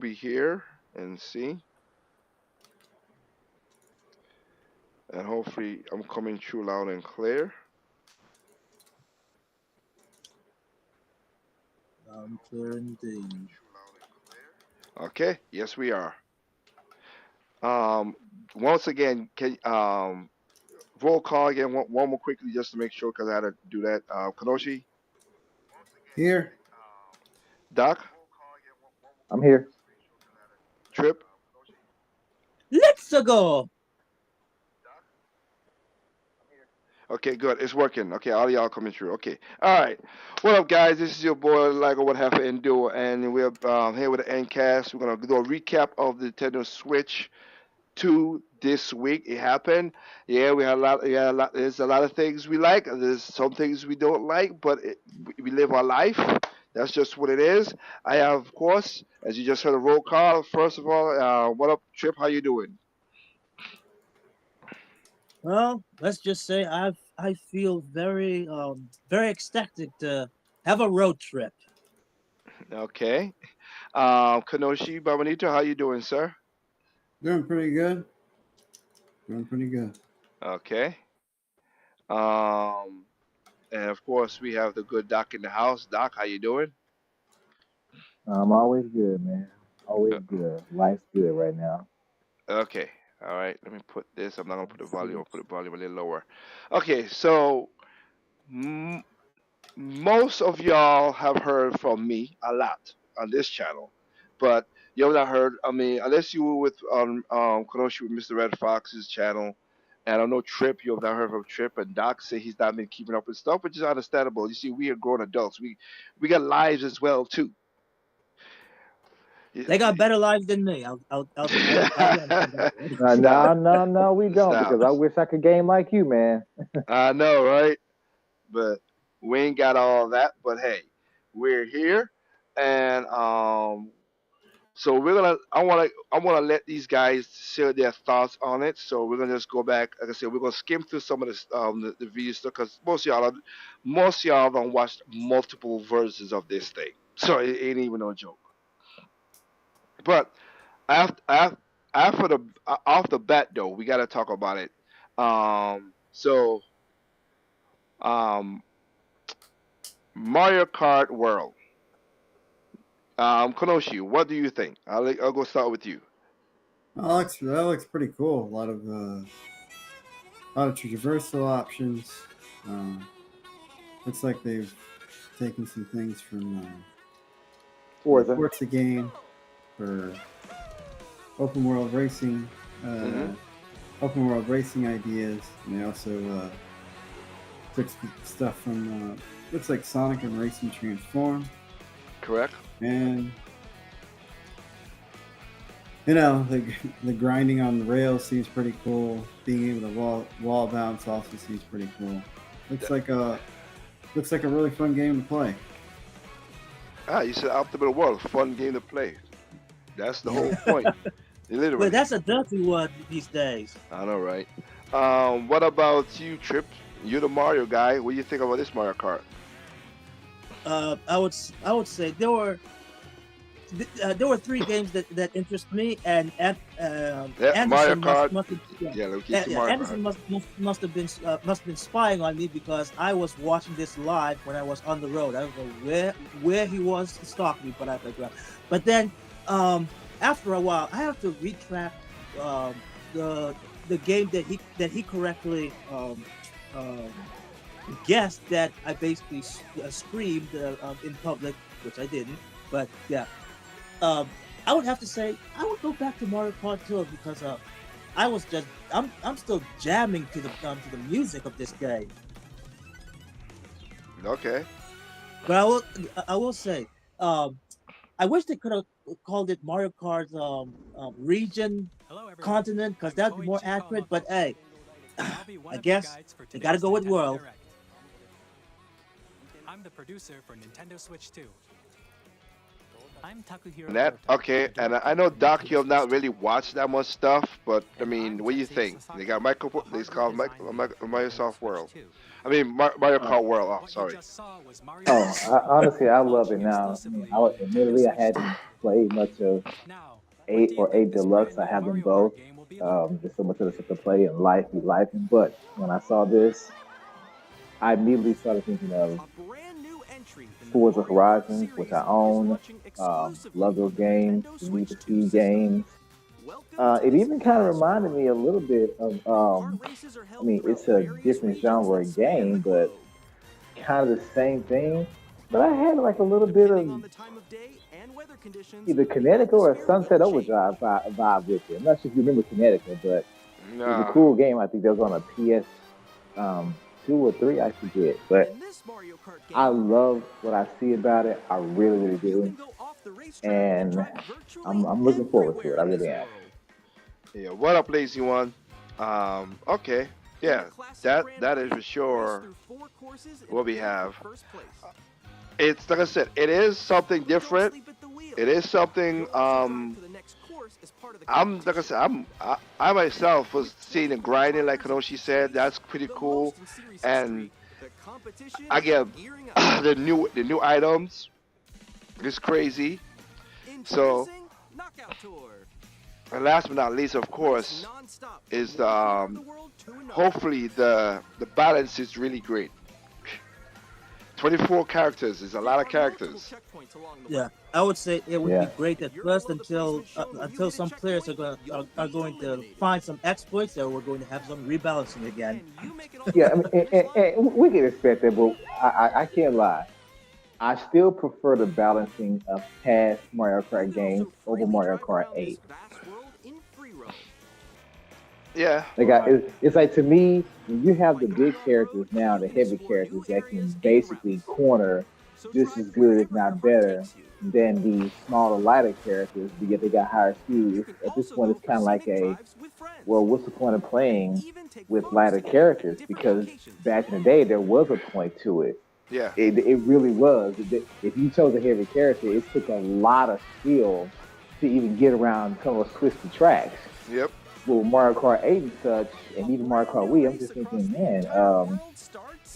be here and see. And hopefully I'm coming through loud and clear. Clear indeed. Okay, yes we are. Um, Once again, can roll call again one more quickly just to make sure because I had to do that. Kanoshi, Here. Doc, I'm here. Trip. Let's go. Okay, good. It's working. Okay, all y'all coming through. Okay. All right. What up, guys? This is your boy, Ligo What Have to Endure, and we're here with the Endcast. We're going to do a recap of the Nintendo Switch 2 this week. It happened. Yeah, we had a lot. Yeah, a lot, there's a lot of things we like. There's some things we don't like, but we live our life. That's just what it is. I have, of course, as you just heard a roll call. First of all, what up, Trip? How you doing? Well, let's just say I feel very ecstatic to have a road trip. Okay. Kanoshi Babanito, how you doing, sir? Doing pretty good. Doing pretty good. Okay. Um, and of course we have the good Doc in the house. Doc, how you doing? I'm always good, man. Always Uh, good. Life's good right now. Okay. All right. Let me put this. I'm not gonna put the volume. I'll put the volume a little lower. Okay. So m- most of y'all have heard from me a lot on this channel, but you have not heard. I mean, unless you were with Konoshi with Mr. Red Fox's channel. And I know Trip, you have not heard from Trip, and Doc say he's not been keeping up with stuff, which is understandable. You see, we are grown adults. We got lives as well too. They got better lives than me. I'll be honest with that. Stop. No, we don't Stop. because I wish I could game like you, man. I know, right? But we ain't got all that. But hey, we're here, and so we're gonna. I wanna let these guys share their thoughts on it. So we're gonna just go back. Like I said, we're gonna skim through some of this the video stuff because most of y'all don't watch multiple versions of this thing. So it ain't even no joke. But after after the off the bat though, we gotta talk about it. So um, Mario Kart World. Konoshi, what do you think? I'll go start with you. That looks pretty cool. A lot of traversal options. Um, Looks like they've taken some things from the Forza. Forza game for open world racing, uh, Hmm. open world racing ideas, and they also took stuff from looks like Sonic and Racing Transform, Correct. and the grinding on the rails seems pretty cool. Being able to wall bounce also seems pretty cool. Looks Th- like a looks like a really fun game to play. You said Optimal World, fun game to play. That's the Yeah. whole point, But literally. that's a dirty word these days. I know, right? What about you, Trip? You're the Mario guy. What do you think about this Mario Kart? I would say there were three games that interest me, and Yeah, Mario Anderson Kart. must have, yeah. Yeah, look, Yeah, it's yeah, Mario Kart. Anderson must have been spying on me because I was watching this live when I was on the road. I don't know where he was to stalk me, but I forgot. But then um, after a while, I have to retract um, the the game that he correctly um, guessed that I basically screamed in public, which I didn't. But yeah, um, I would have to say I would go back to Mario Kart 2 because I was just I'm still jamming to the music of this game. Okay. But I will say um, I wish they could have called it Mario Kart region Hello everyone, continent because I'm that'd be more Koichi accurate. But Kawamoto, hey, and I'll be one I of your guess guides for they got to today's go with Nintendo World. Direct. I'm the producer for Nintendo Switch 2. I'm Takuhiro And that Goto, the okay, and I director know for Doc, Nintendo you've Switch not 2. really watched that much stuff, but I And mean, I'm what do you Tetsuya think? They got Sasaki, Michael. the They hardware called design lead for Nintendo Microsoft Switch World. 2. I mean, Mario Uh, Kart World. Oh, What you sorry. just saw was Mario oh, Kart 2, honestly, I love it launching now. I mean, exclusively on Nintendo admittedly, I Switch hadn't 2. played much of Now, what 8 do you or think 8 this Deluxe. brand I new have them Mario both. Kart game will be like? Just so much other stuff to play and life be life. But when I saw this, I immediately started thinking of A brand new entry in the Forza Mario Kart Horizons, which series I is own. launching exclusively Love those on the games, Nintendo the Need Switch for 2 Speed system. games. Welcome to It this even kind of fast reminded me world. a little bit of, Kart races are I held mean, throughout it's a various different regions genre that of span the game, but globe. kind of the same thing. But I had like a little bit Depending of on the time of day and weather conditions, either the Connecticut or a atmosphere Sunset will change. Overdrive vibe with it. I'm not sure if you remember Connecticut, but it was a Nah. cool game. I think that was on a PS 2 or 3, I forget. But In this Mario Kart I game, love what I see about it. I really, really you do. can go off the racetrack and And drive virtually I'm looking forward to everywhere it. I in this really am. world. Yeah. What up, lazy one? Okay. In the Yeah. classic That Grand that is Prix, for sure race through 4 courses and what we aim have. for first place. It's like I said. It is something But don't different. sleep at the wheel. It is something. You'll also drive to the next course as part of the I'm like I competition. said. I myself was With seeing the 24 grinding, like drivers in Kanoshi each said. race, That's pretty the cool. most in series And history, the competition I is get gearing up. the new items. It's crazy. So, Introducing Knockout Tour. and last but not least, of Race course, non-stop is from one corner of the world to another. hopefully the balance is really great. 24 characters is a lot of There are multiple characters. checkpoints along the Yeah, way. I would say it would Yeah. be great at If you're first below the until placement shown when you until hit a some players checkpoint, you'll are be going to eliminated. find some exploits that we're going to have some rebalancing again. Can you make it all the Yeah, way I to mean, the finish line? and we can expect that, but I can't lie. I still prefer the balancing of past Mario You Kart can games also over freely Mario drive Kart around this 8. vast world in free roam. Yeah. It's like to me, when you have the Like going big characters off-road, now, you the can heavy explore characters new that can areas and basically routes. corner So just drive as good, if wherever your not heart better, takes you. than the smaller, lighter characters, but yet they got higher speed. You can At this also point, go it's for kind of like scenic drives with friends. well, what's the point of And playing even take with photos lighter together at characters? different Because locations. back in the day, there was a point to it. Yeah. It really was. If you chose a heavy character, it took a lot of skill to even get around some of those twisted tracks. Yep. With Mario Kart 8 and such, and even Mario Kart Wii, I'm just thinking, man,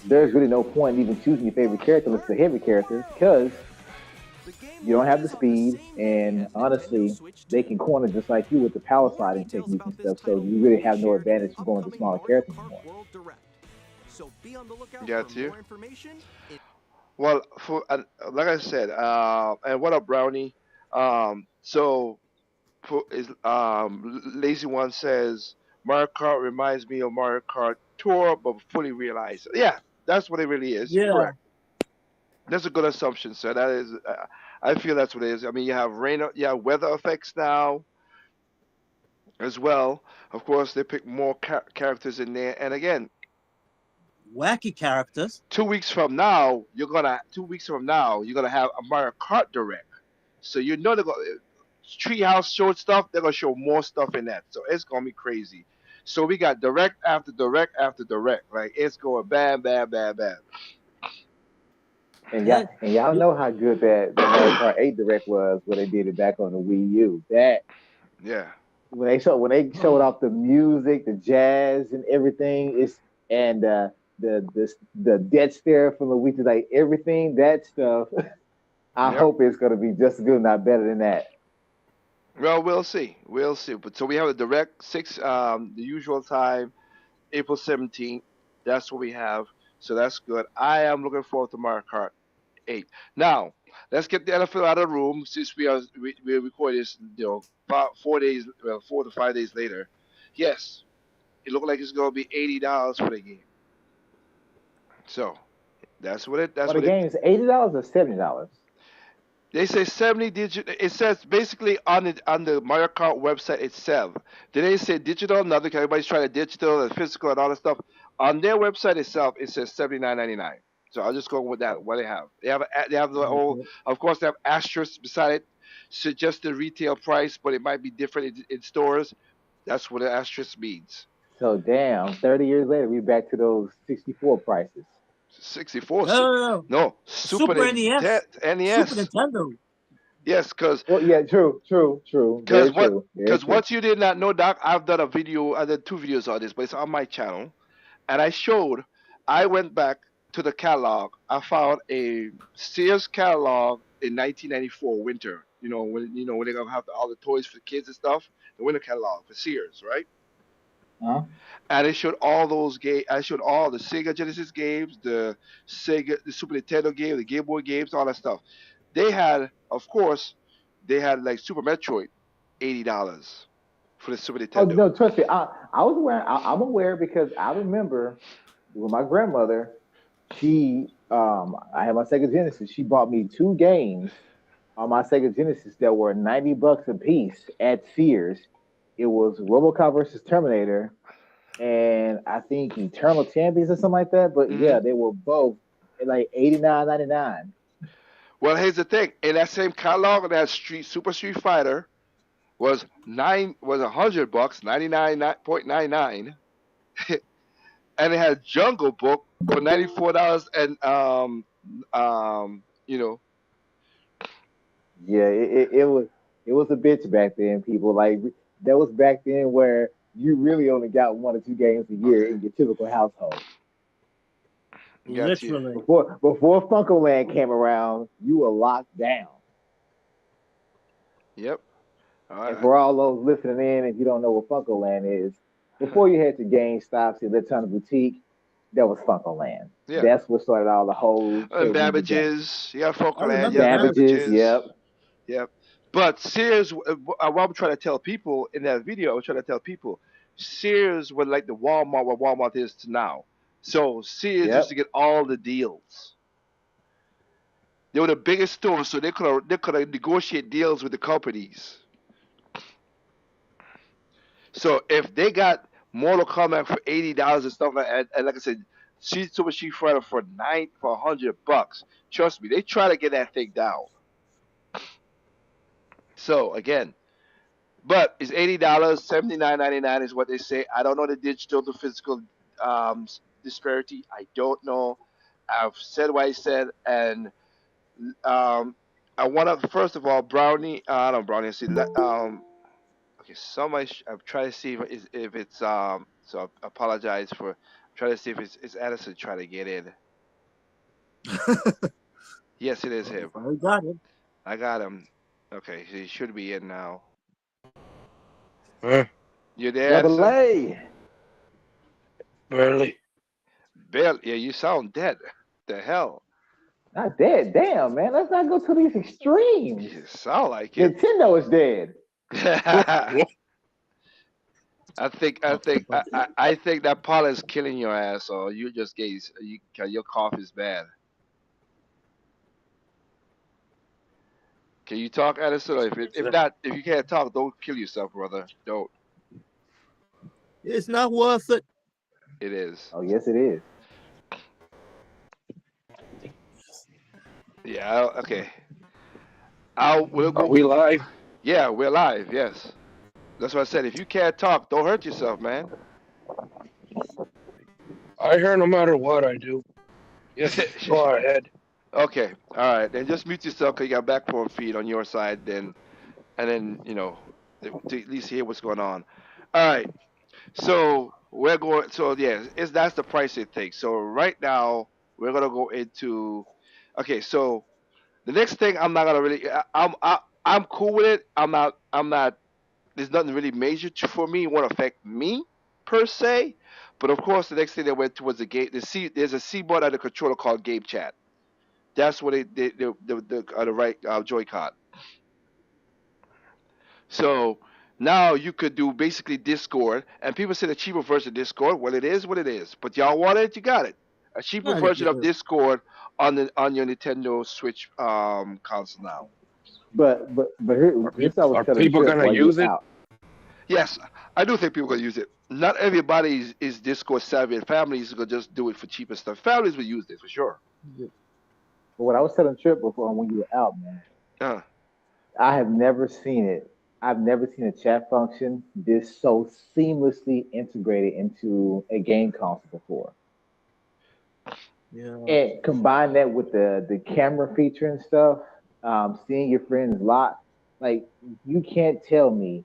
there's really no point in even choosing your favorite character unless it's a heavy character, because you don't have the speed, and honestly, they can corner just like you with the power sliding technique and stuff, so you really have no advantage for going to smaller characters anymore. So be on the lookout Got for you. more information. Well, like I said, and what up, Brownie? So is Lazy One says Mario Kart reminds me of Mario Kart Tour, but fully realized. Yeah, that's what it really is. You're Yeah, correct. That's a good assumption, sir. That is, I feel that's what it is. I mean, you have rain, you have weather effects now as well. Of course, they pick more characters in there, and again, wacky characters. 2 weeks from now, 2 weeks from now, you're gonna have a Mario Kart Direct. So you know they're gonna Treehouse showed stuff. They're gonna show more stuff in that. So it's gonna be crazy. So we got direct after direct after direct. Like it's going bam, bam, bam, bam. And Yeah, y'all know how good that Mario Kart 8 Direct was when they did it back on the Wii U. That Yeah. when they showed off the music, the jazz, and everything, and the dead stare from the Wii, like everything that stuff. I Yep. hope it's gonna be just as good, not better than that. Well, we'll see. We'll see. But so we have a direct six, the usual time, April 17th. That's what we have. So that's good. I am looking forward to Mario Kart 8. Now, let's get the NFL out of the room since we record this, 4 days, well, 4 to 5 days later. Yes, it looked like it's gonna be $80 for the game. So that's what it. For That's the what it. game is $80 or $70. They say 70 digital. It says basically on the Mario Kart website itself. They didn't say digital. Nothing. Everybody's trying to digital and physical and all that stuff. On their website itself, it says 79.99. So I'll just go with that. What they have. They have the whole. Of course, they have asterisks beside it, suggested retail price, but it might be different in stores. That's what the asterisk means. So damn, 30 years later, we back to those 64 prices. 64. no, No, Super NES, Super NES. Nintendo. Yes, because Well, yeah, true, Because very what? true, very Because true. what you did not know, Doc, I've done a video. I did 2 videos on this, but it's on my channel, and I showed. I went back to the catalog. I found a Sears catalog in 1994 winter. when they're gonna have all the toys for the kids and stuff, the winter catalog for Sears, right? Huh? And it showed all those games. I showed all the Sega Genesis games, the Super Nintendo game, the Game Boy games, all that stuff. They had, of course, they had like Super Metroid, $80 for the Super Oh Nintendo. no, trust me. I was aware. I'm aware because I remember with my grandmother. I had my Sega Genesis. She bought me two games on my Sega Genesis that were $90 a piece at Sears. It was RoboCop versus Terminator, and I think Eternal Champions or something like that. But Hmm. yeah, they were both at like 89.99. Well, here's the thing. In that same catalog, that Super Street Fighter was $100, 99.99, and it had Jungle Book for $94, and you know, Yeah, it was a bitch back then. People like that was back then where you really only got one or two games a year okay, in your typical household. got you. Literally. Before FuncoLand came around, you were locked down. Yep. All And right. for all those listening in, if you don't know what FuncoLand is, before you head to GameStop, see Electronic Boutique, that was FuncoLand. Yeah. That's what started all the whole And trading of the game. Babbage's. You got I Falkland. You remember got that. Babbage's, Babbage's. yep. Yep. But Sears, what I'm trying to tell people in that video, I was trying to tell people, Sears was like the Walmart, what Walmart is to now. So Sears used to Yep. get all the deals. They were the biggest store, so they could negotiate deals with the companies. So if they got Mortal Kombat for $80 and stuff like that, and like I said, Super Street Fighter for $100, trust me, they try to get that thing down. So again, but it's $80, $79.99 is what they say. I don't know the digital to physical disparity. I don't know. I've said what I said, and um, I want to first of all Brownie. I don't Brownie. See, okay. I'm trying to see if it's So I apologize for trying to see if it's Addison trying to get in. Yes, it is him. I got it. I got him. Okay, he should be in now. Huh? You there, Double Addison? A. Barely. Bill, yeah, you sound dead. The hell? Not dead. Damn, man. Let's not go to these extremes. You sound like it. Nintendo is dead. I think that pollen is killing your ass, or you just your cough is bad. Can you talk, Addison? Or if not, if you can't talk, don't kill yourself, brother. Don't. It's not worth it. It is. Oh, yes, it is. Yeah. Okay. We'll Are go. we live? Yeah, we're live. Yes. That's what I said. If you can't talk, don't hurt yourself, man. I hear no matter what I do. Yes, go ahead. Okay. All right. Then just mute yourself because you got back forward feed on your side. Then, and then to at least hear what's going on. All right. So we're going. So yeah, that's the price it takes. So right now we're gonna go into. Okay. So the next thing I'm not gonna really. I'm cool with it. I'm not. I'm not. There's nothing really major for me. It won't affect me per se. But of course, the next thing they went to was the game. There's a C button on the controller called Game Chat. That's what the right Joy-Con. So now you could do basically Discord, and people say the cheaper version of Discord. Well, it is what it is. But y'all want it, you got it. A cheaper Yeah, version of Discord on your Nintendo Switch console now. But here, this I was Are telling people Trip gonna while you use were it? out. Yes, I do think people are gonna use it. Not everybody is Discord savvy, and families are gonna just do it for cheaper stuff. Families will use it for sure. But what I was telling Trip before when you were out, man, Uh, I have never seen it. I've never seen a chat function this so seamlessly integrated into a game console before. Yeah. And combine that with the camera feature and stuff, seeing your friends lot, like you can't tell me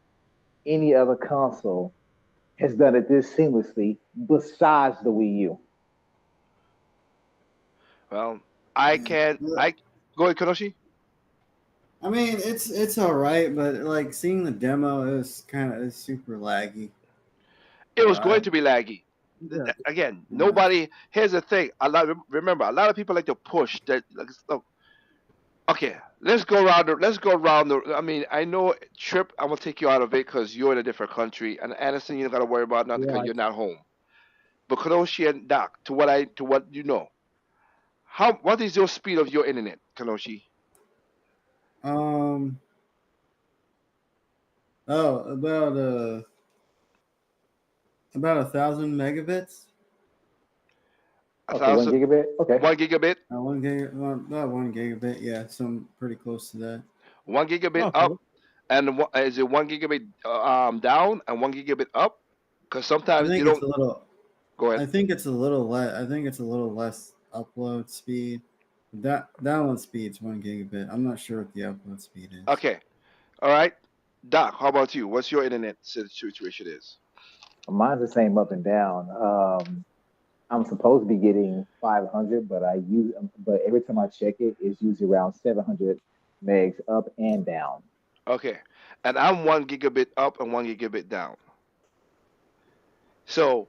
any other console has done it this seamlessly besides the Wii U. well, I can't. I go ahead, Konoshi. I mean, it's all right, but like seeing the demo, it's super laggy. It was going I, to be laggy. Yeah. Again, yeah. nobody. Here's the thing. Remember, a lot of people like to push that. Like, look, okay, let's go around. Let's go around the. I mean, I know Trip. I'm gonna take you out of it because you're in a different country, and Anderson, you don't gotta worry about nothing because Right. you're not home. But Kanoshi and Doc, to what you know, what is your speed of your internet, Kanoshi? Um. Oh, about 1,000 megabits. A Okay, 1 thousand, gigabit. Okay. 1 gigabit, About 1 gigabit. Yeah, some pretty close to that. 1 gigabit Okay. up, and is it 1 gigabit down and 1 gigabit up? Because I sometimes you think it's don't. a little. Go ahead. I think it's a little less. I think it's a little less upload speed. That download speed's 1 gigabit. I'm not sure what the upload speed is. Okay, all right. Doc, how about you? What's your internet situation is? Mine's the same up and down. I'm supposed to be getting 500, but every time I check it, it's usually around 700 megs up and down. Okay, and I'm 1 gigabit up and 1 gigabit down. So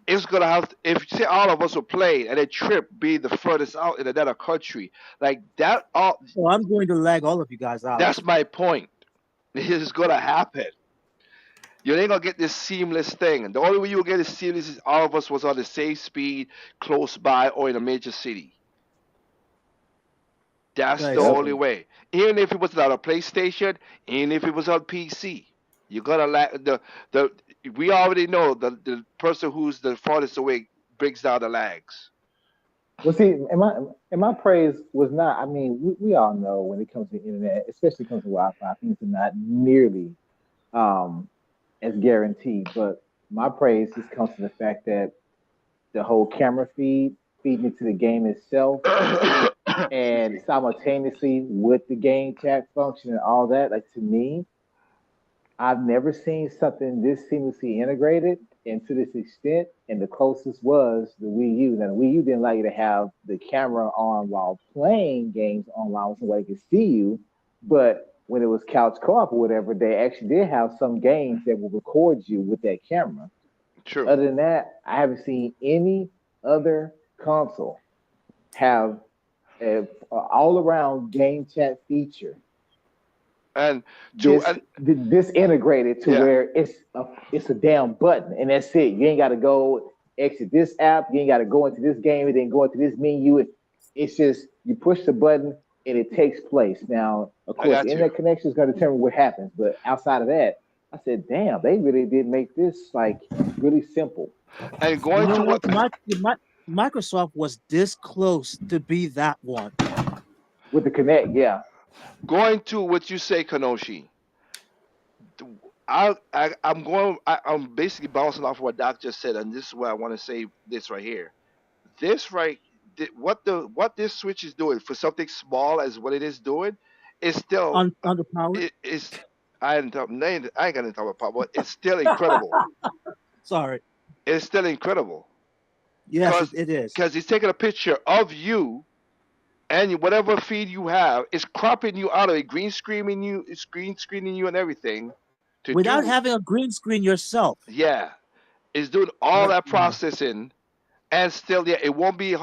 it's gonna if say all of us were playing and a Trip be the furthest out in another country, like that. All So I'm going to lag all of you guys out. that's my point. This is gonna happen. You ain't gonna get this seamless thing. And the only way you'll get it seamless is all of us was on the same speed, close by, or in a major city. That's I the Yep. only see. way. Even if it was on a PlayStation, even if it was on PC, you're gonna the. We already know the person who's the farthest away breaks down the lags. Well, see, and my praise was not. I mean, we all know when it comes to the internet, especially comes to Wi-Fi, things are not nearly um, as guaranteed. But my praise just comes to the fact that the whole camera feeding into the game itself, Excuse and me. simultaneously with the game chat function and all that. Like to me, I've never seen something this seamlessly integrated and to this extent. And the closest was the Wii U. Now, the Wii U didn't allow you to have the camera on while playing games online, so somebody could see you. But when it was couch co-op or whatever, they actually did have some games that will record you with that camera. True. Other than that, I haven't seen any other console have a all-around game chat feature And to this and this integrated to yeah, where it's a damn button and that's it. You ain't got to go exit this app. You ain't got to go into this game and then go into this menu. It's just you push the button and it takes place. Now, of I course, got you. internet connection is going to determine what happens. But outside of that, I said, damn, they really did make this like really simple And You going know to what? what Microsoft was this close to be that one. with the Connect. Yeah, going to what you say, Kanoshi. I'm basically bouncing off what Doc just said, and this is where I want to say this right here. This right, what this switch is doing for something small as what it is doing, is still Underpowered. it is. I ain't gonna talk about power, but it's still incredible. Sorry. It's still incredible Yes, because it is. he's taking a picture of you and whatever feed you have is cropping you out of it, green screening you and everything to Without do. having a green screen yourself. Yeah, it's doing all That that processing, and still, yeah, it won't be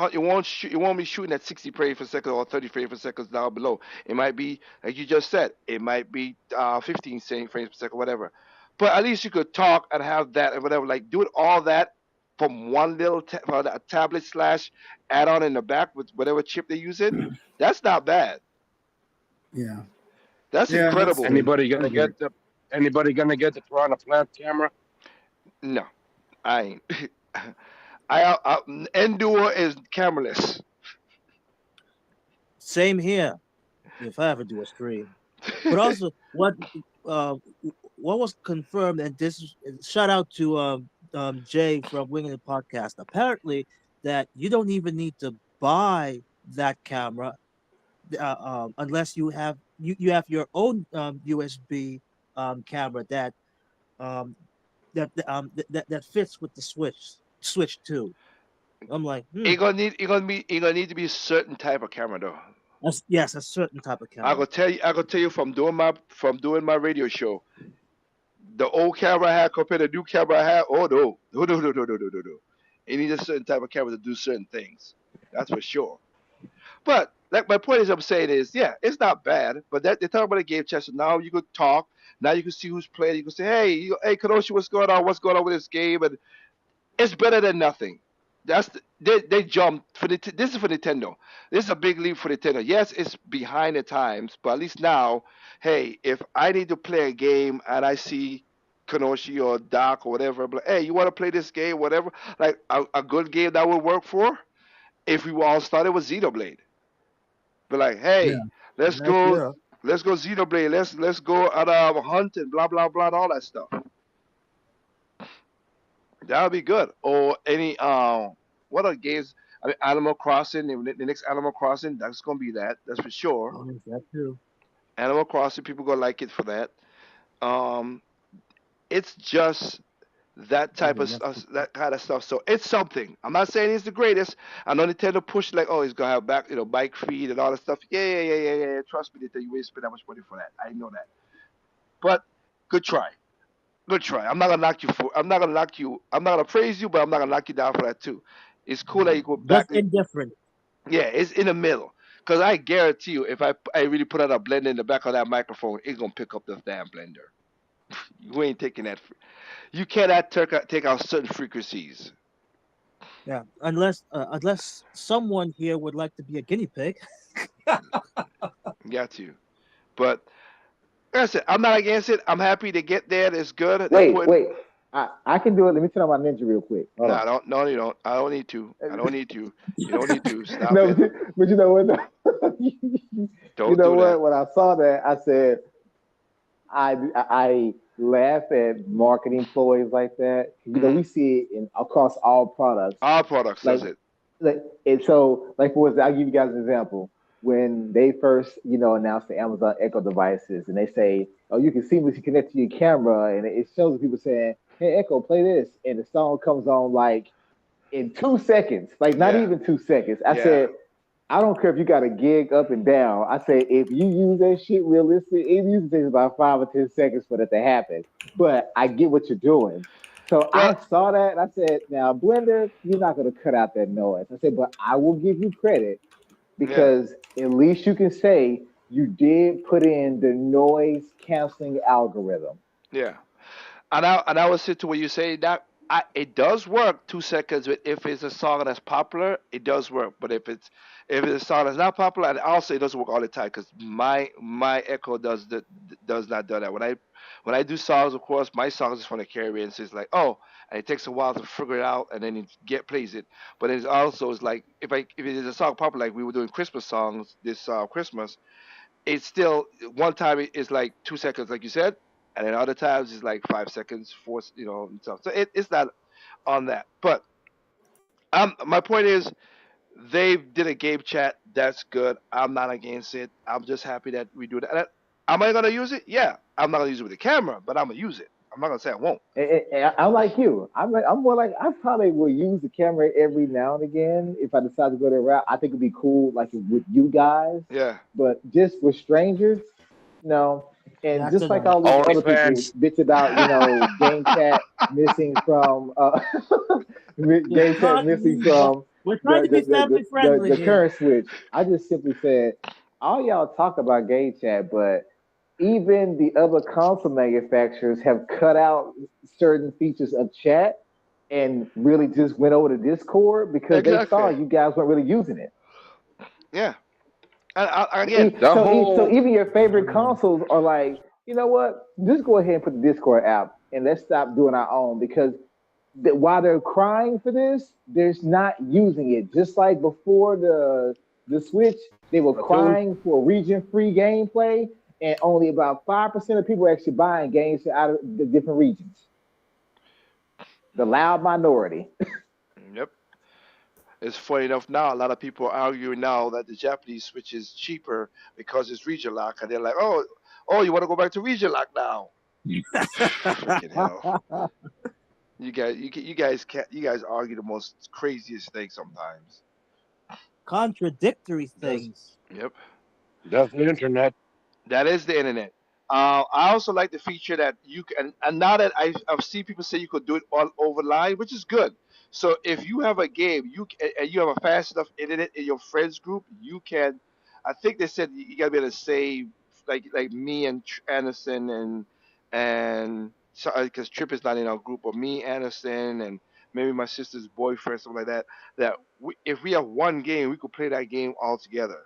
shooting at 60 frames per second or 30 frames per second down below. It might be like you just said, it might be 15 frames per second, whatever. But at least you could talk and have that and whatever. Like doing all that from one little a tablet slash add-on in the back with whatever chip they're using. That's not bad. yeah, That's yeah, that's incredible. good. Anybody I gonna agree. get the anybody gonna get the Piranha Plant camera? No, I ain't. I Endure is cameraless. Same here. If I ever do a stream. But also, uh, what was confirmed, and this shout out to Jay from Winging the Podcast. Apparently, that you don't even need to buy that camera unless you have your own USB camera um, that fits with the Switch 2. I'm like, It gonna need to be a certain type of camera though. Yes, a certain type of I camera. could tell you. I could tell you from doing my radio show. The old camera I had compared to the new camera I had. Oh no, no, no, no, no, no, no, no, no. You need a certain type of camera to do certain things. That's for sure. But like my point is, I'm saying is, yeah, it's not bad. But that they talk about a game chat. So now you could talk. Now you can see who's playing. You can say, hey, Kadoshi, what's going on? What's going on with this game? And it's better than nothing. They jumped for this is for Nintendo. This is a big leap for Nintendo. Yes, it's behind the times, but at least now, hey, if I need to play a game and I see Kanoshi or Doc or whatever, I'm like, hey, you want to play this game, whatever, like a good game that would work for. If we all started with Xenoblade, but like, Yeah, hey, let's heck go, yeah. let's go Xenoblade, let's go at hunt and blah blah blah and all that stuff. That would be good. Or any what are games? I mean, Animal Crossing. The next Animal Crossing, that's gonna be that. That's for sure. Oh, yes, that too. Animal Crossing, people gonna like it for that. Um, it's just that Oh, type yeah, of that's stuff, that kind of stuff. So it's something. I'm not saying it's the greatest. I know Nintendo push like, oh, it's gonna have back, bike feed and all that stuff. Yeah, yeah, yeah, yeah, yeah. Trust me, Nintendo, you ain't spend that much money for that. I know that. But good try. Good try. I'm not gonna knock you for. I'm not gonna knock you. I'm not gonna praise you, but I'm not gonna knock you down for that too. It's cool that you go back. just indifferent. Yeah, it's in the middle. Cause I guarantee you, if I really put out a blender in the back of that microphone, it's gonna pick up the damn blender. You ain't taking that. You cannot take out certain frequencies. Yeah, unless someone here would like to be a guinea pig. Got you. But like I said, I'm not against it. I'm happy to get there. It's good. They're Wait, putting. wait. I can do it. Let me turn on my ninja real quick. Hold No, on. I don't. No, you don't. I don't need to. I don't need to. You don't need to. Stop No, it. but you know what? You Don't know do that. what? When I saw that, I said, I laugh at marketing ploys like that. You know, Hmm. we see it in across all products. Our products Like does it. and so like for instance, I'll give you guys an example. When they first, announced the Amazon Echo devices and they say, oh, you can seamlessly connect to your camera and it shows people saying, hey Echo, play this, and the song comes on like in 2 seconds, like not Yeah. even 2 seconds. I Yeah. said, I don't care if you got a gig up and down. I say if you use that shit realistically, it usually takes about 5 or 10 seconds for that to happen. But I get what you're doing. So Well, I saw that and I said, now Blender, you're not gonna cut out that noise. I said, but I will give you credit yeah. because at least you can say you did put in the noise canceling algorithm. Yeah. And I will sit to where you say that it does work 2 seconds if it's a song that's popular, it does work. But if it's a song that's not popular, and also it doesn't work all the time because my Echo does not do that. When I do songs, of course, my songs is from the Caribbean, so it's like and it takes a while to figure it out, and then it plays it. But it's also it's like if it is a song popular, like we were doing Christmas songs this Christmas, it's still one time it's like 2 seconds, like you said, and then other times it's like 5 seconds, four, and stuff. So it's not on that. But my point is, they did a game chat. That's good. I'm not against it. I'm just happy that we do that. Am I gonna use it? Yeah. I'm not gonna use it with the camera, but I'm gonna use it. I'm not gonna say I won't. I'm like you. I'm more like I probably will use the camera every now and again if I decide to go that route. I think it'd be cool, like with you guys, Yeah. but just with strangers, no. And After just like that, all these other people OnlyFans. bitch about, game chat missing from yeah, game chat missing from we're trying to be family friendly the here. current switch. I just simply said, all y'all talk about game chat, but even the other console manufacturers have cut out certain features of chat and really just went over to Discord because they saw Exactly. you guys weren't really using it. Yeah. And again, The So whole even your favorite Oh, yeah. consoles are like, you know what? Just go ahead and put the Discord app and let's stop doing our own because while they're crying for this, they're not using it. Just like before the Switch, they were Platoon. crying for region-free gameplay, and only about 5% of people are actually buying games out of the different regions. The loud minority. yep. It's funny enough now. A lot of people are arguing now that the Japanese Switch is cheaper because it's region lock, and they're like, oh, you want to go back to region lock now? Freaking hell! You guys can't. You guys argue the most craziest things sometimes. contradictory Yes. things. Yep. That's the internet. That is the internet. I also like the feature that you can, and now that I've seen people say you could do it all over line, which is good. So if you have a game, and you have a fast enough internet in your friends group, you can. I think they said you gotta be able to save like me and Anderson and because Trip is not in our group, but me, Anderson, and maybe my sister's boyfriend, something like that. If we have one game, we could play that game all together.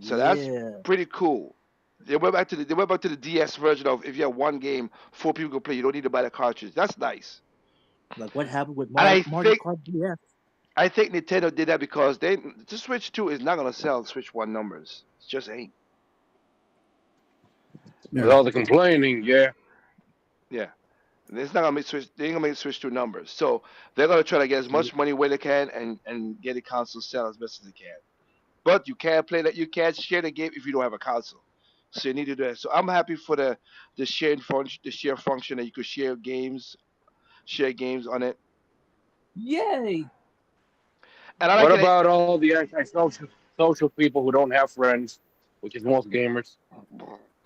So that's Yeah. pretty cool. They went back to the DS version of if you have one game, four people can play. You don't need to buy the cartridge. That's nice. Like what happened with And Mario Kart DS. I think Nintendo did that because the Switch 2 is not gonna sell Switch 1 numbers. It just ain't. With all the complaining, yeah. Yeah. It's not gonna make Switch. They ain't gonna make Switch 2 numbers. So they're gonna try to get as much money where they can and get the console sell as best as they can. But you can't play that. You can't share the game if you don't have a console. So you need to do that. So I'm happy for the share function that you could share games on it. Yay! And I like What that. about all the social people who don't have friends, which is most gamers?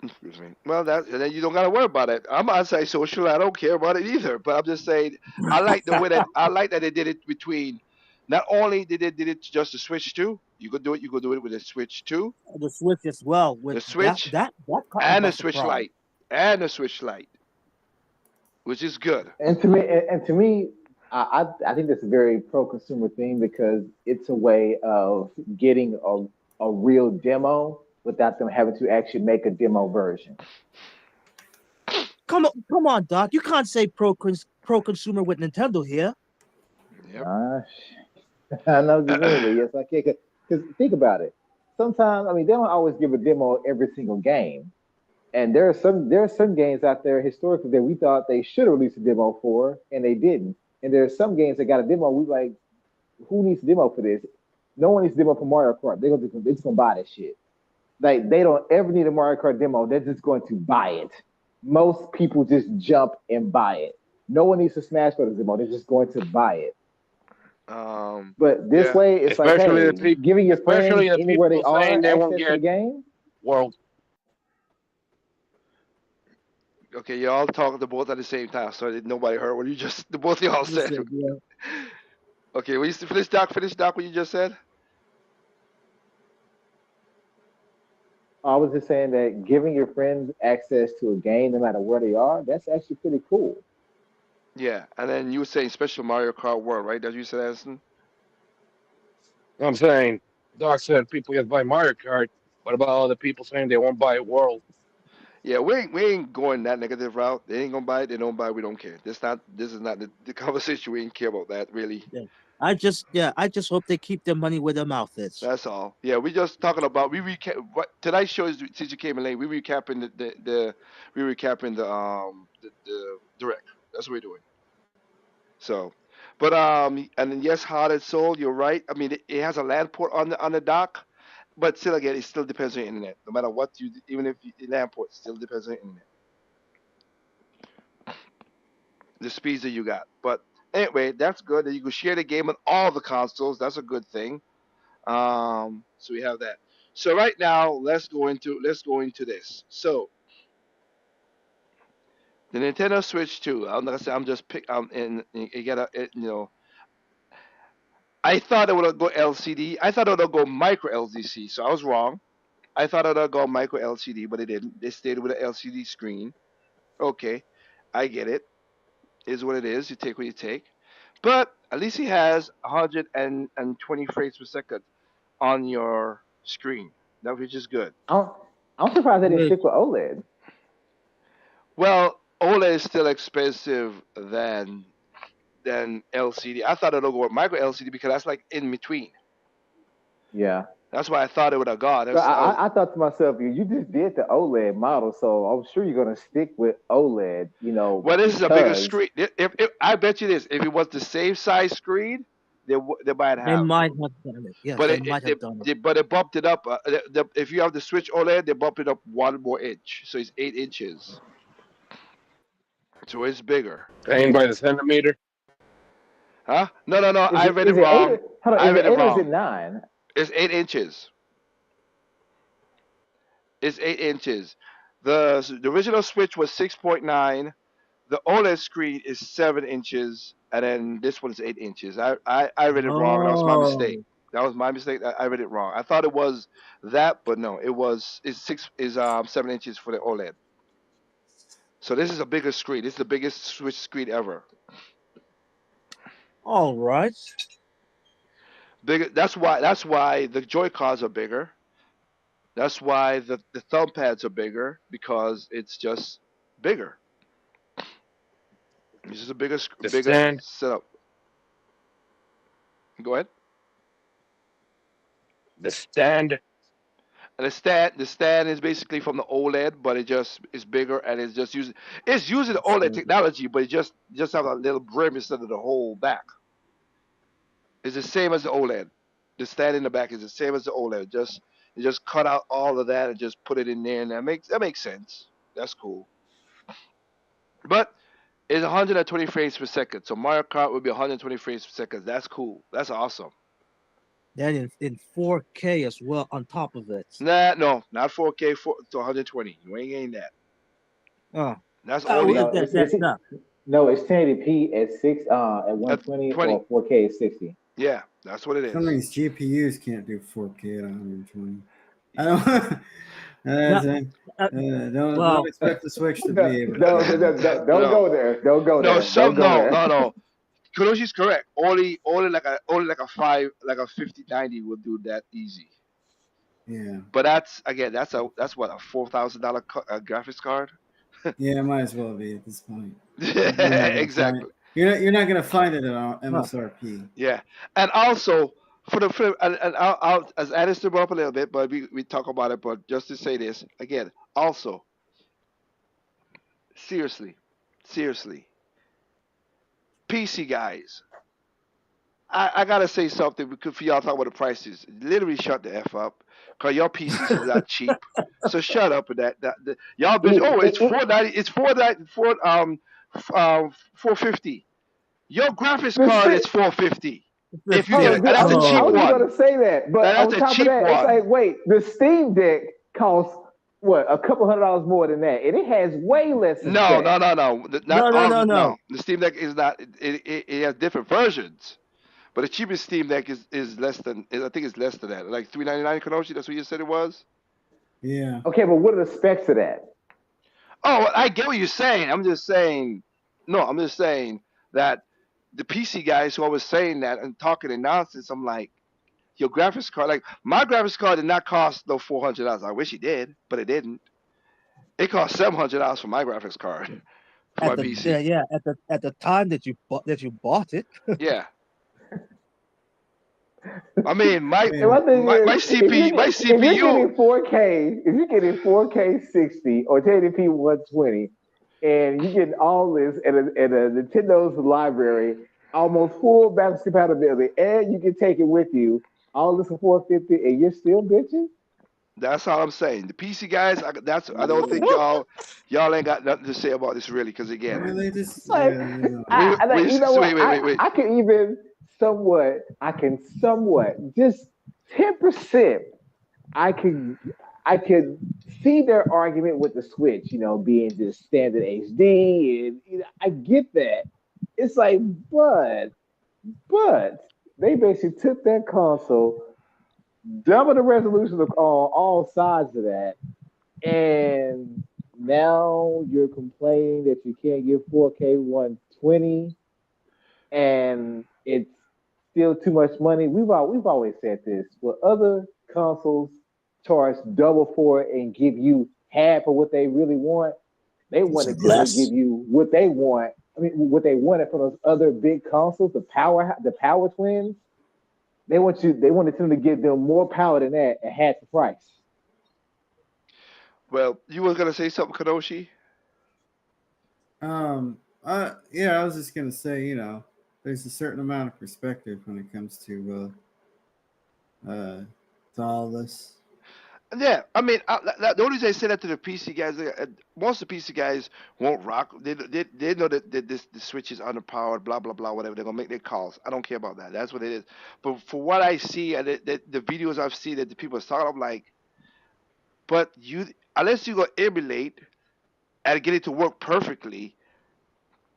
Excuse me. Well, then you don't gotta worry about it. I'm anti-social. I don't care about it either. But I'm just saying, I like that they did it between. Not only did they did it just the Switch 2, you could do it. You could do it with the Switch 2, The Switch as well. the With Switch, that caught me and by the Switch surprise. Lite, and the Switch Lite, which is good. And to me, I think that's a very pro-consumer thing because it's a way of getting a real demo without them having to actually make a demo version. Come on, Doc. You can't say pro consumer with Nintendo here. Yep. I know what you mean, but yes, I can. Because think about it. Sometimes, I mean, they don't always give a demo every single game, and there are some games out there historically that we thought they should have released a demo for, and they didn't. And there are some games that got a demo. We like, who needs a demo for this? No one needs a demo for Mario Kart. They're just gonna buy that shit. Like they don't ever need a Mario Kart demo. They're just going to buy it. Most people just jump and buy it. No one needs a Smash Brothers demo. They're just going to buy it. But this Yeah. way, it's like, Especially hey, the peop- giving your friends especially the anywhere they people are saying they won't access to the get- game. World. Okay, you all talking to both at the same time, so nobody heard what you just the both of y'all said. Yeah. Okay, we finish Doc. What you just said. I was just saying that giving your friends access to a game, no matter where they are, that's actually pretty cool. Yeah, and then you were saying special Mario Kart World, right? That you said, Addison? I'm saying, Doc said people get buy Mario Kart. What about all the people saying they won't buy World? Yeah, we ain't going that negative route. They ain't gonna buy it. They don't buy it. We don't care. This is not the conversation. We ain't care about that really. I just hope they keep their money where their mouth is. That's all. Yeah, we just talking about what tonight's show is. Since you came in late, we recapping the direct. That's what we're doing. So, but and then yes, Heart and Soul. You're right. I mean, it has a land port on the dock, but still, again, it still depends on your internet. No matter what you, even if you land port, still depends on your internet. The speeds that you got. But anyway, that's good. That you can share the game on all the consoles. That's a good thing. So we have that. So right now, let's go into this. So the Nintendo Switch 2. I'm not gonna say I'm just pick. You gotta, I thought it would go LCD. I thought it would go micro LCD. So I was wrong. I thought it would go micro LCD, but it didn't. They stayed with an LCD screen. Okay, I get it. Is what it is. You take what you take. But at least he has 120 frames per second on your screen. That which is good. I'm surprised they didn't Good. stick with OLED. Well, OLED is still expensive than LCD. I thought it'll go with micro LCD because that's like in between. Yeah. That's why I thought it would have gone. So I thought to myself, you just did the OLED model, so I'm sure you're gonna stick with OLED. Well, this is a bigger because- screen. If I bet you this, if it was the same size screen, they might have. They might have done it. Yeah, But they might have done it. but it bumped it up. If you have the Switch OLED, they bumped it up 1 more inch, so it's 8 inches. So it's bigger. Paying by the centimeter. Huh? No, no, no. Is I it read it is it eight? wrong. Hold on, I is it read it 8 or is it wrong. 9? It's 8 inches. It's 8 inches. The original Switch was 6.9. The OLED screen is 7 inches, and then this one is 8 inches. I read it wrong. That was my mistake. Oh, That was my mistake. I read it wrong. I thought it was that, but no, it's 7 inches for the OLED. So this is a bigger screen. This is the biggest Switch screen ever. all right. Bigger. That's why the Joy Cons are bigger. That's why the thumb pads are bigger because it's just bigger. This is a The bigger stand, setup. Go ahead. the stand. And the stand is basically from the OLED, but it just is bigger and it's using the OLED technology, but it just have a little brim instead of the whole back. It's the same as the OLED. The stand in the back is the same as the OLED. You just cut out all of that and just put it in there, and that makes sense. That's cool. But it's 120 frames per second, so Mario Kart would be 120 frames per second. That's cool. That's awesome. Then in 4K as well on top of it. Nah, no, not 4K to 120. You ain't getting that. Oh, That's oh, only No, that's not. no, it's 1080p at 120 20. or 4K at 60. Yeah, that's what it Some of is. these GPUs can't do 4K at 120. I don't. No, uh, Don't well, expect the Switch to No, be able to no, do no, that. don't No, go there. Don't go no, there. Don't go no, there. no, no. Kodoshi's correct. Only like a 5090 will do that easy. Yeah. But that's what, a $4,000 graphics card. Yeah, it might as well be at this point. You're not gonna find Exactly. you're not gonna find it at huh. MSRP. Yeah, and also and I'll as Addison brought up a little bit, but we talk about it. But just to say this again, also seriously, seriously, PC guys, I gotta say something because for y'all talk about the prices. Literally shut the f up, cause your PCs is not cheap. So shut up with that y'all bitch. It, Oh, it's it, it, 490. It's 450. Your graphics the card si- is 450. The If you Hold get thing. it, on, and that's a I cheap Oh, was just one. gonna say that, but That's on a top of cheap that, it's one. like, wait, the Steam Deck costs what, a couple $100 more than that, and it has way less No, specs. no, no, no. Not no, no, all. no, no. No, the Steam Deck is not. It has different versions, but the cheapest Steam Deck is less than. I think it's less than that. Like 399 Kenoshi. That's what you said it was. Yeah. Okay, but what are the specs of that? Oh, I get what you're saying. I'm just saying. No, I'm just saying that the PC guys who always saying that and talking in nonsense. I'm like, your graphics card. Like my graphics card did not cost no $400. I wish it did, but it didn't. It cost $700 for my graphics card for my PC. Yeah, at the time that you bought it. Yeah. I mean, my And my thing my, is, my CPU, my if you're CPU. getting 4K, if you're getting 4K 60 or 1080p 120, and you're getting all this at a Nintendo's library, almost full backwards compatibility, and you can take it with you, all this for 450, and you're still bitching? That's all I'm saying. The PC guys, I don't think What? y'all ain't got nothing to say about this really, because again, Yeah, they just Like, you know so what? wait. I can even somewhat, just 10%. I can I could see their argument with the Switch, being just standard HD, and I get that. It's like, but they basically took that console, double the resolution of all sides of that, and now you're complaining that you can't get 4K 120, and it's still too much money. We've always said this. Well, other consoles charge double for it and give you half of what they really want. They want Nintendo to give Less. you what they want. I mean, what they wanted from those other big consoles, the power twins. They want Nintendo to give them more power than that at half the price. Well, you was gonna say something, Kadoshi? Yeah, I was just gonna say, there's a certain amount of perspective when it comes to all this. Yeah, I mean, the only reason I say that to the PC guys, most of the PC guys won't rock. They know that the Switch is underpowered, blah blah blah, whatever. They're gonna make their calls. I don't care about that. That's what it is. But for what I see and the videos I've seen that the people are talking, I'm like, but you unless you go emulate and get it to work perfectly,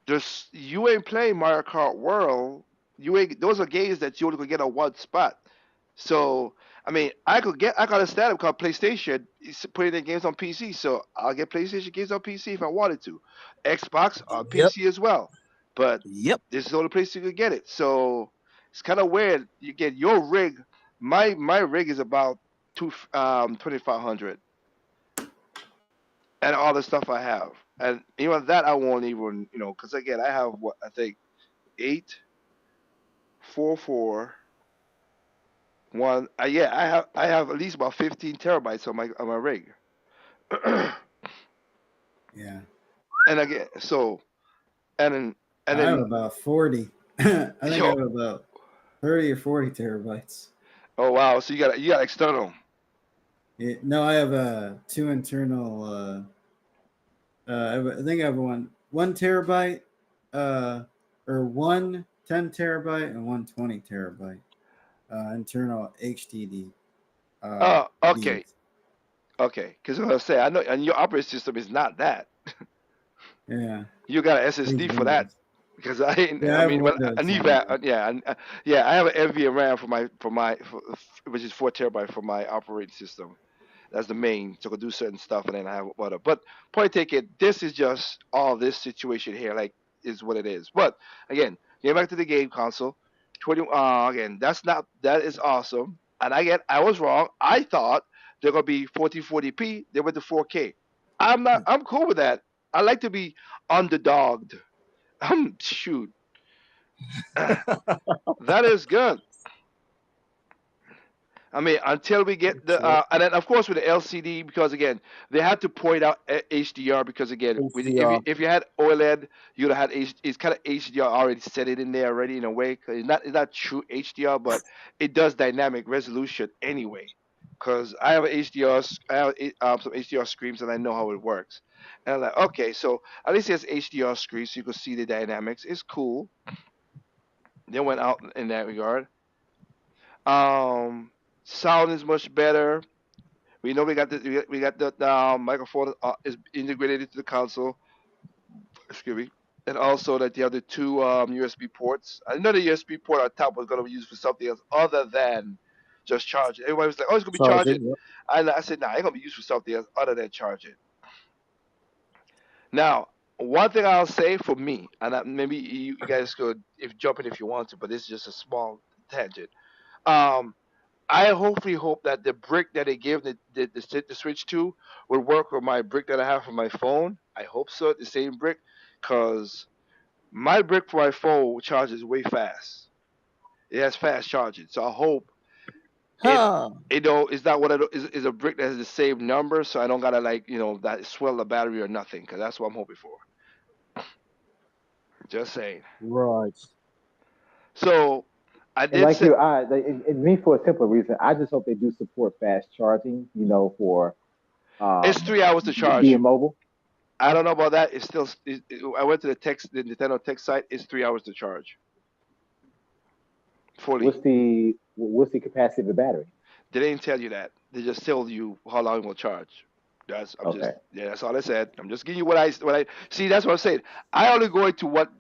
there's you ain't playing Mario Kart World. You ain't. Those are games that you only gonna get on one spot. So I mean, I can understand it because PlayStation is putting their games on PC. So I'll get PlayStation games on PC if I wanted to, Xbox on Yep. PC as well. But Yep. this is the only place you can get it. So it's kind of weird. You get your rig. My rig is about 2500, and all the stuff I have, and even that I won't even because again I have what I think 844 one. Yeah, I have at least about 15 terabytes on my rig. Yeah. And again, so and then and I have then about 40. I think I yo, have about 30 or 40 terabytes. oh wow, so you got external. No, I have two internal. I think I have one terabyte, or one 10 terabyte and one 20 terabyte internal HDD. Oh, okay, Beads. okay. Because I say I know, and your operating system is not that. Yeah. You got an These SSD for that. Windows. Because I ain't, Yeah, I I have mean, when Windows. I need that, yeah, yeah, I have an NVMe which is 4 terabyte for my operating system. That's the main, so I can do certain stuff, and then I have whatever. But point taken, this is just all this situation here, like is what it is. But again, getting back to the game console, 20. Again, that is awesome. And again, I was wrong. I thought they're gonna be 1440p. They went to 4K. I'm not. I'm cool with that. I like to be underdogged. Shoot. That is good. I mean, until we get the and then of course with the LCD, because again they had to point out HDR, because again HDR. if you had OLED, you'd have had it's kind of HDR already set it in there already in a way. 'Cause it's not true HDR, but it does dynamic resolution anyway. Because I have I have some HDR screens and I know how it works. And I'm like, okay, so at least it has HDR screens so you can see the dynamics. It's cool. They went out in that regard. Um, Sound is much better. We know we got the microphone is integrated into the console. Excuse me. And also that you have the two USB ports. I know the USB port on top was going to be used for something else other than just charge it. Everybody was like, "Oh, it's going to be charge it." Charging. Yep. I said, "Nah, it's going to be used for something else other than charge it." Now, one thing I'll say for me, and maybe you guys could if jump in if you want to, but this is just a small tangent. Um, I hopefully hope that the brick that they give the Switch to will work with my brick that I have for my phone. I hope so, the same brick, because my brick for my phone charges way fast. It has fast charging, so I hope it Huh. is not what is a brick that has the same number, so I don't gotta that swell the battery or nothing, because that's what I'm hoping for. Just saying. Right. So I And did like say you, and me for a simple reason, I just hope they do support fast charging. For it's 3 hours to charge. being mobile. I don't know about that. It's still. I went to the Nintendo Tech site. It's 3 hours to charge fully. What's the capacity of the battery? They didn't tell you that. They just tell you how long it will charge. Okay. That's all I said. I'm just giving you what I see. That's what I'm saying. I only go into what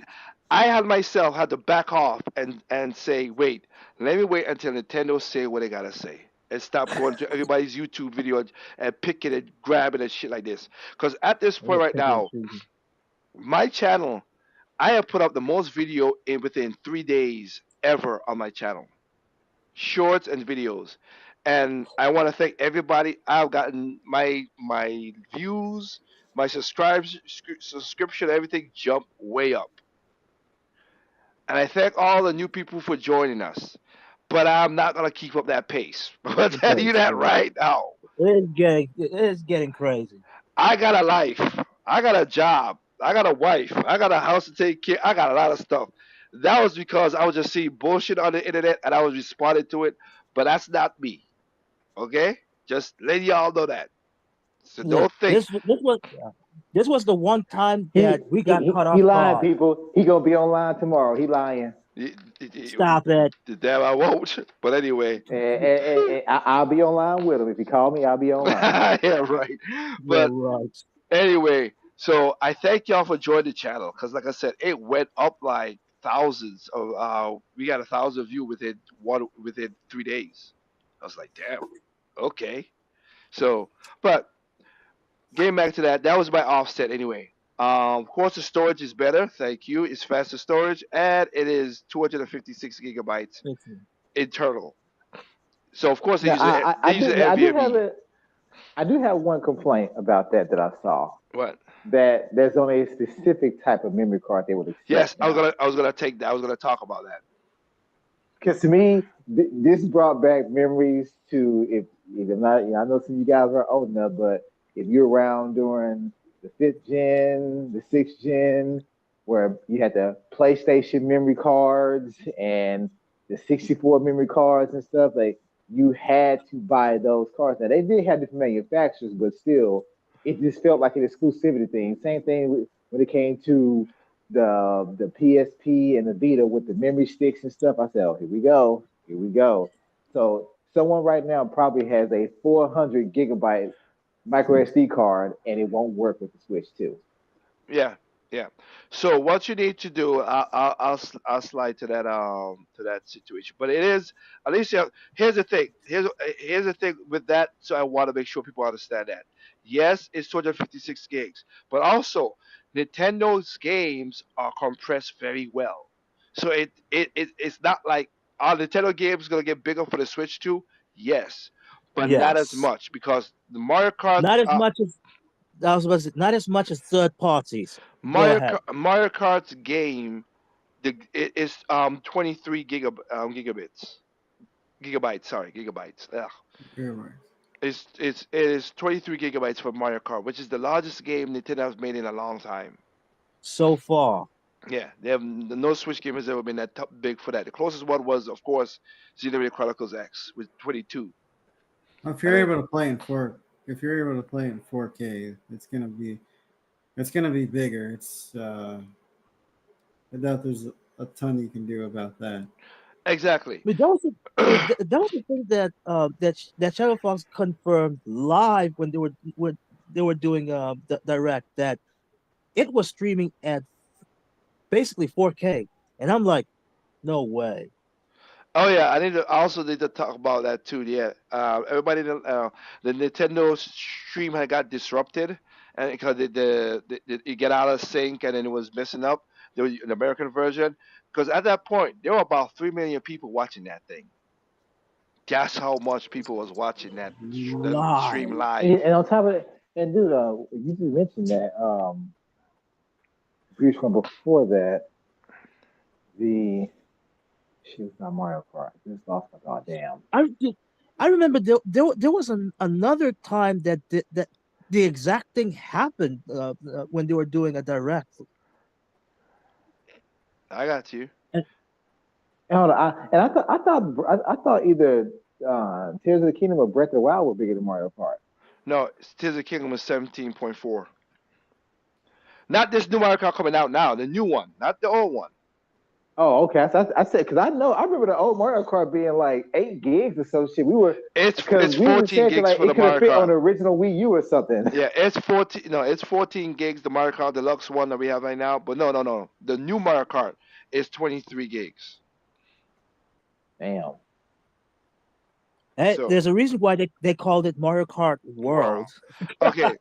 I had myself had to back off and say, wait, let me wait until Nintendo say what they gotta say. And stop going to everybody's YouTube video and picking and grabbing and shit like this. Because at this point right now, my channel, I have put up the most video in within 3 days ever on my channel, shorts and videos. And I want to thank everybody. I've gotten my views, my subscription, everything jumped way up. And I thank all the new people for joining us. But I'm not gonna keep up that pace. I'll tell you that right now. It is getting crazy. I got a life. I got a job. I got a wife. I got a house to take care. I got a lot of stuff. That was because I was just seeing bullshit on the internet and I was responding to it. But that's not me. Okay? Just let y'all know that. So Yeah, don't think. this was the one time He that we got caught he off lying, guard. people. He gonna be online tomorrow. He lying. Stop it. Damn, I won't. But anyway, And I'll be online with him. If he call me, I'll be online. yeah, right. Yeah, But right. anyway, so I thank y'all for joining the channel because, like I said, it went up like thousands of. We got 1,000 view within 3 days. I was like, damn, okay. So, but getting back to that, that was my offset anyway. Of course, the storage is better. Thank you. It's faster storage, and it is 256 gigabytes internal. So of course Now they use an NVMe. I do have one complaint about that I saw. What? That there's only a specific type of memory card they would accept. Yes, now. I was gonna take that. I was gonna talk about that. Because to me, this brought back memories to if I'm not, I know some of you guys are old enough, but if you're around during the 5th gen, the 6th gen, where you had the PlayStation memory cards and the 64 memory cards and stuff, like you had to buy those cards. Now they did have different manufacturers, but still, it just felt like an exclusivity thing. Same thing when it came to the PSP and the Vita with the memory sticks and stuff. I said, oh, here we go. So someone right now probably has a 400 gigabyte micro SD card and it won't work with the Switch 2. Yeah, yeah. So what you need to do, I'll slide to that situation. But it is at least here's the thing. Here's the thing with that. So I want to make sure people understand that. Yes, it's 256 gigs, but also Nintendo's games are compressed very well. So it's not like are Nintendo games gonna get bigger for the Switch too? Yes, but not as Yes. much because the Mario Kart. Not as much as not as much as third parties. Go ahead. Mario Kart's game it is 23 gigabytes. Sorry, gigabytes. Ugh. Gigabytes. It is 23 gigabytes for Mario Kart, which is the largest game Nintendo has made in a long time. So far. Yeah, no Switch game has ever been that big for that. The closest one was, of course, Xenoblade Chronicles X with 22. If you're able to play in 4K, it's gonna be bigger. I doubt there's a ton you can do about that. Exactly. But that was the thing that Shadow Fox confirmed live when they were doing the direct that it was streaming at basically 4K, and I'm like, no way. Oh yeah, I also need to talk about that too. Yeah, everybody, the Nintendo stream had got disrupted, and because it get out of sync and then it was messing up. There was an American version because at that point there were about 3 million people watching that thing. That's how much people was watching that stream live. And on top of it, and dude, you just mentioned that previous one before that, it's not Mario Kart. I just lost my goddamn. I remember there was another time that the exact thing happened when they were doing a direct. I got you. And I thought either Tears of the Kingdom or Breath of the Wild were bigger than Mario Kart. No, Tears of the Kingdom was 17.4. Not this new Mario Kart coming out now, the new one, not the old one. Oh, okay. I said because I remember the old Mario Kart being like 8 gigs or some shit. It's 14 gigs like, for the it could Mario have fit Kart on the original Wii U or something. Yeah, it's 14. No, it's 14 gigs. The Mario Kart Deluxe one that we have right now. But no. The new Mario Kart is 23 gigs. Damn. Hey, there's a reason why they called it Mario Kart World. Wow. Okay.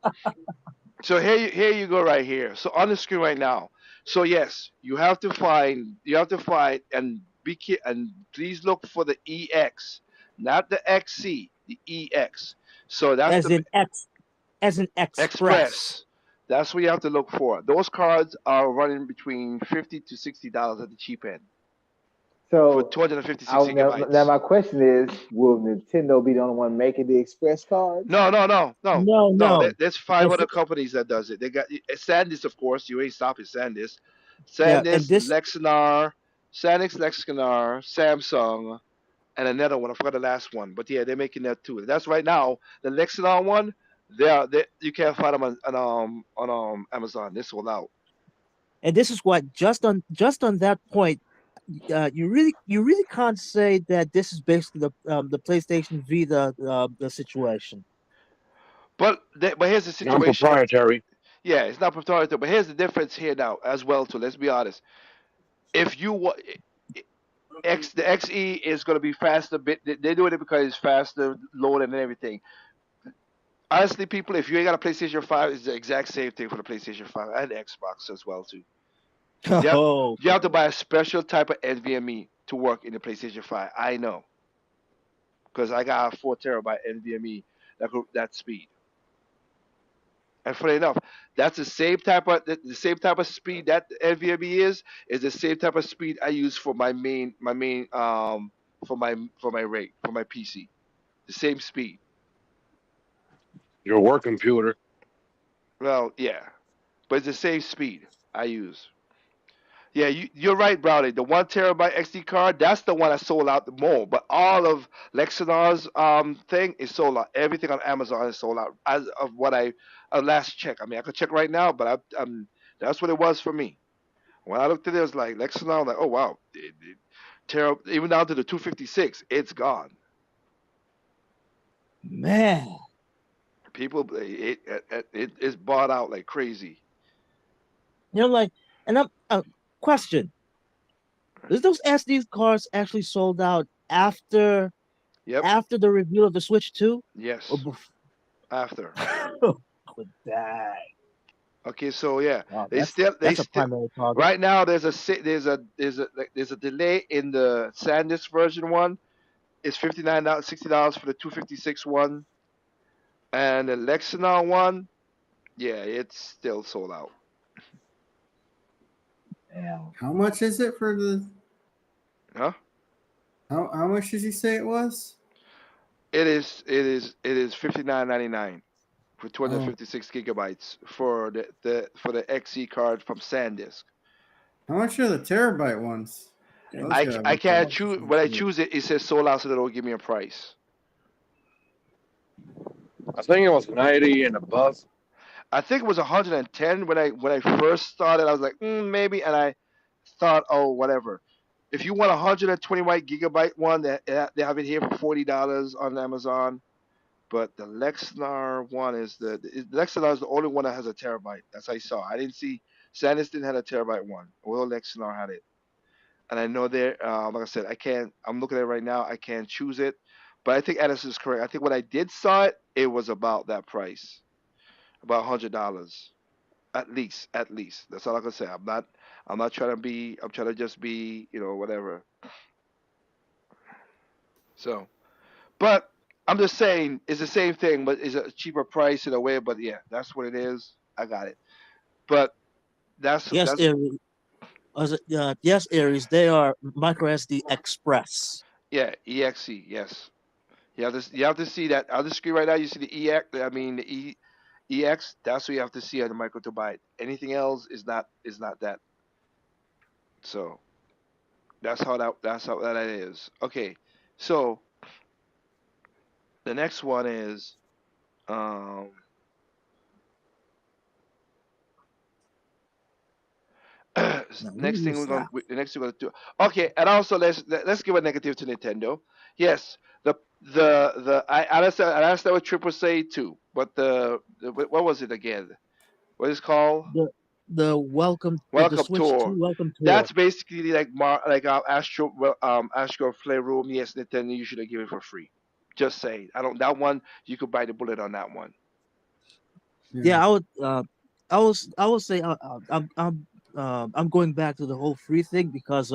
So here you go right here. So on the screen right now. So yes, you have to find and and please look for the EX, not the XC, the EX. So that's as in Express. That's what you have to look for. Those cards are running between $50 to $60 at the cheap end. So for 256 gigabytes. Now my question is, will Nintendo be the only one making the Express cards? No. No. There's 5 other companies that does it. They got SanDisk, of course. You ain't stopping SanDisk, Lexnar, Samsung, and another one. I forgot the last one, but yeah, they're making that too. That's right now. The Lexanon one, they you can't find them on Amazon. They're sold out. And this is what just on that point, you really can't say that this is basically the PlayStation Vita the situation. But here's the situation. Non-proprietary. Yeah, it's not proprietary. But here's the difference here now as well too. Let's be honest. If you wa- the XE is going to be faster. They're doing it because it's faster, loading and everything. Honestly, people, if you ain't got a PlayStation 5, it's the exact same thing for the PlayStation 5 and Xbox as well too. You have, Oh, you have to buy a special type of NVMe to work in the PlayStation 5. I know because I got a 4 terabyte NVMe that speed. And funny enough, that's the same type of speed that NVMe is the same type of speed I use for my main for my rate for my PC. The same speed. Your work computer. Well, yeah, but it's the same speed I use. Yeah, you're right, Brownie. The 1 terabyte XD card, that's the one I sold out the more. But all of Lexinar's thing is sold out. Everything on Amazon is sold out. As of what I last check. I mean, I could check right now, but that's what it was for me. When I looked at it, it was like Lexinar. I'm like, oh wow, even down to the 256, it's gone. man. People, it is bought out like crazy. Like, and question: is those SD cards actually sold out after Yep. the reveal of the Switch 2? Yes. Or After. with that? Okay, so yeah, Wow, they that's still that's a primary target. right now there's a delay in the SanDisk version one. It's $59, $60 for the 256 one, and the Lexinol one, yeah, it's still sold out. Damn. How much is it for the? Huh? How much did you say it was? It is $59.99 for Oh, 256 gigabytes for the XE card from SanDisk. how much are the terabyte ones? Those I, gotta I be can't pricey choose when I too. choose it. It says sold out, so they don't give me a price. I think it was 90 and above. I think it was 110 when I first started. I was like, maybe, and I thought, oh, whatever. If you want a 120 gigabyte one, they have it here for $40 on Amazon. But the Lexnar one the Lexnar is the only one that has a terabyte. That's I saw. I didn't see SanDisk didn't have a terabyte one. Well, Lexnar had it, and I know there. Like I said, I can't. I'm looking at it right now. I can't choose it, but I think Anderson is correct. I think when I did saw it, it was about that price, about $100 at least. At least that's all I can say. I'm not trying to be. I'm trying to just be. Whatever. So, but I'm just saying it's the same thing, but it's a cheaper price in a way. But yeah, that's what it is. I got it. But that's Yes, that's Aries. Yes, Aries. They are micro SD Express. yeah, EXE. Yes, you have to see that on the screen right now. You see the EX. I mean the EX. That's what you have to see on the micro to buy it. Anything else is not that. So that's how that is. Okay, so the next one is um Now, what next thing is we're going that? to the next thing we're going to do. Okay, and also let's give a negative to Nintendo. Yes, I understand what Triple say too, but what was it again? What is it called? The welcome the Welcome Switch 2 tour. welcome tour. That's basically like Astro Playroom. Yes, Nintendo, you should have given it for free. Just saying. I don't that one. You could bite the bullet on that one. Yeah. Yeah, I would say I'm going back to the whole free thing because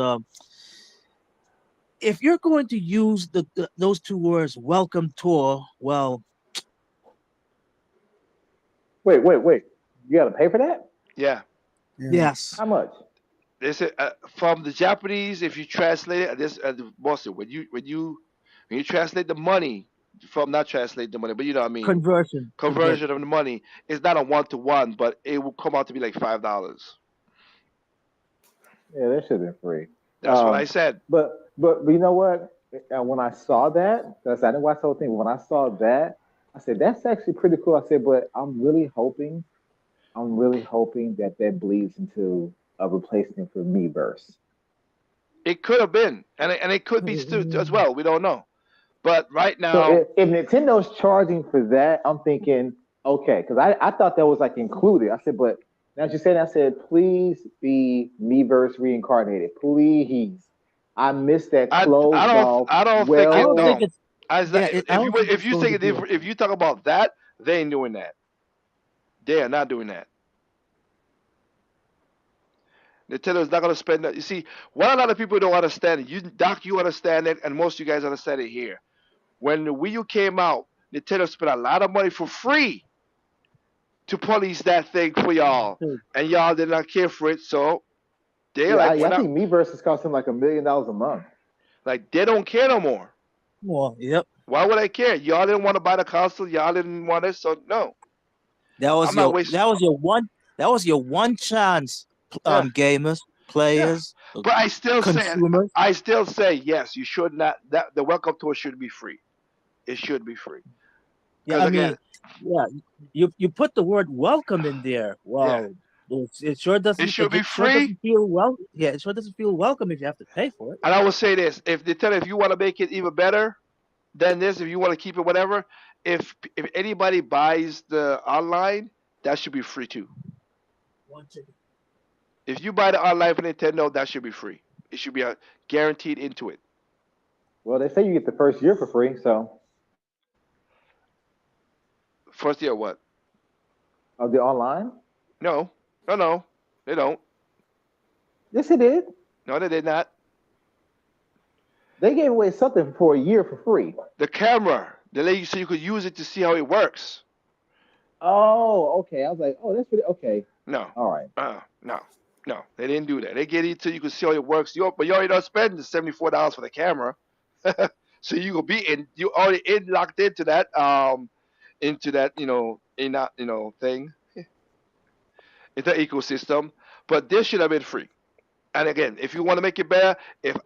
if you're going to use those two words welcome tour, well, Wait. You got to pay for that? Yeah. Yeah. yes, How much? They say from the Japanese, if you translate it, this mostly when you translate the money from not translate the money, but you know what I mean, conversion. conversion of the money, it's not a 1-to-1, but it will come out to be like $5. Yeah, that should have been free. That's what I said. But you know what? And when I saw that, because I didn't watch the whole thing, but when I saw that, I said that's actually pretty cool. I said, but I'm really hoping that that bleeds into a replacement for Miiverse. It could have been, and it could be still as well. We don't know. But right So now, if Nintendo's charging for that, I'm thinking, okay, because I thought that was like included. I said, but now that you said, I said, please be Miiverse reincarnated, please. I missed that I closed don't off, I don't think I it don't no. think well. it's yeah. I If don't you think if it's you going say to be. if you talk about that, they ain't doing that. They are not doing that. Nintendo is not going to spend that. You see, what a lot of people don't understand. You, Doc, you understand it, and most of you guys understand it here. When the Wii U came out, Nintendo spent a lot of money for free to police that thing for y'all, and y'all did not care for it. So they Yeah, like, I we're not think Miiverse is costing like $1 million a month. like they don't care no more. Well, yep. Why would I care? Y'all didn't want to buy the console. Y'all didn't want it, so no, I'm not wasting. That was your one chance, Yeah, gamers, yeah. players, But consumers. I still say yes. You should not. That the welcome tour should be free. It should be free. Yeah, Because I again, mean, yeah, you put the word welcome in there. yeah, Wow, it sure it doesn't should be sure free. doesn't feel well. Yeah, it sure doesn't feel welcome if you have to pay for it. And I will say this: if they tell if you want to make it even better than this, if you want to keep it whatever, if anybody buys the online, that should be free too. One chicken. If you buy the online for Nintendo, that should be free. It should be guaranteed into it. Well, they say you get the first year for free, so First year, what? of the online. No, no, they don't. Yes, it did. No, they did not. They gave away something for a year for free. The camera, they let you so you could use it to see how it works. Oh, okay. I was like, oh, that's pretty okay. No, All right. no, no, they didn't do that. They get it so you could see how it works. But you already don't spend the $74 for the camera, so you will be in. You already locked into that in that thing, into the ecosystem. But this should have been free. And again, if you want to make it better, if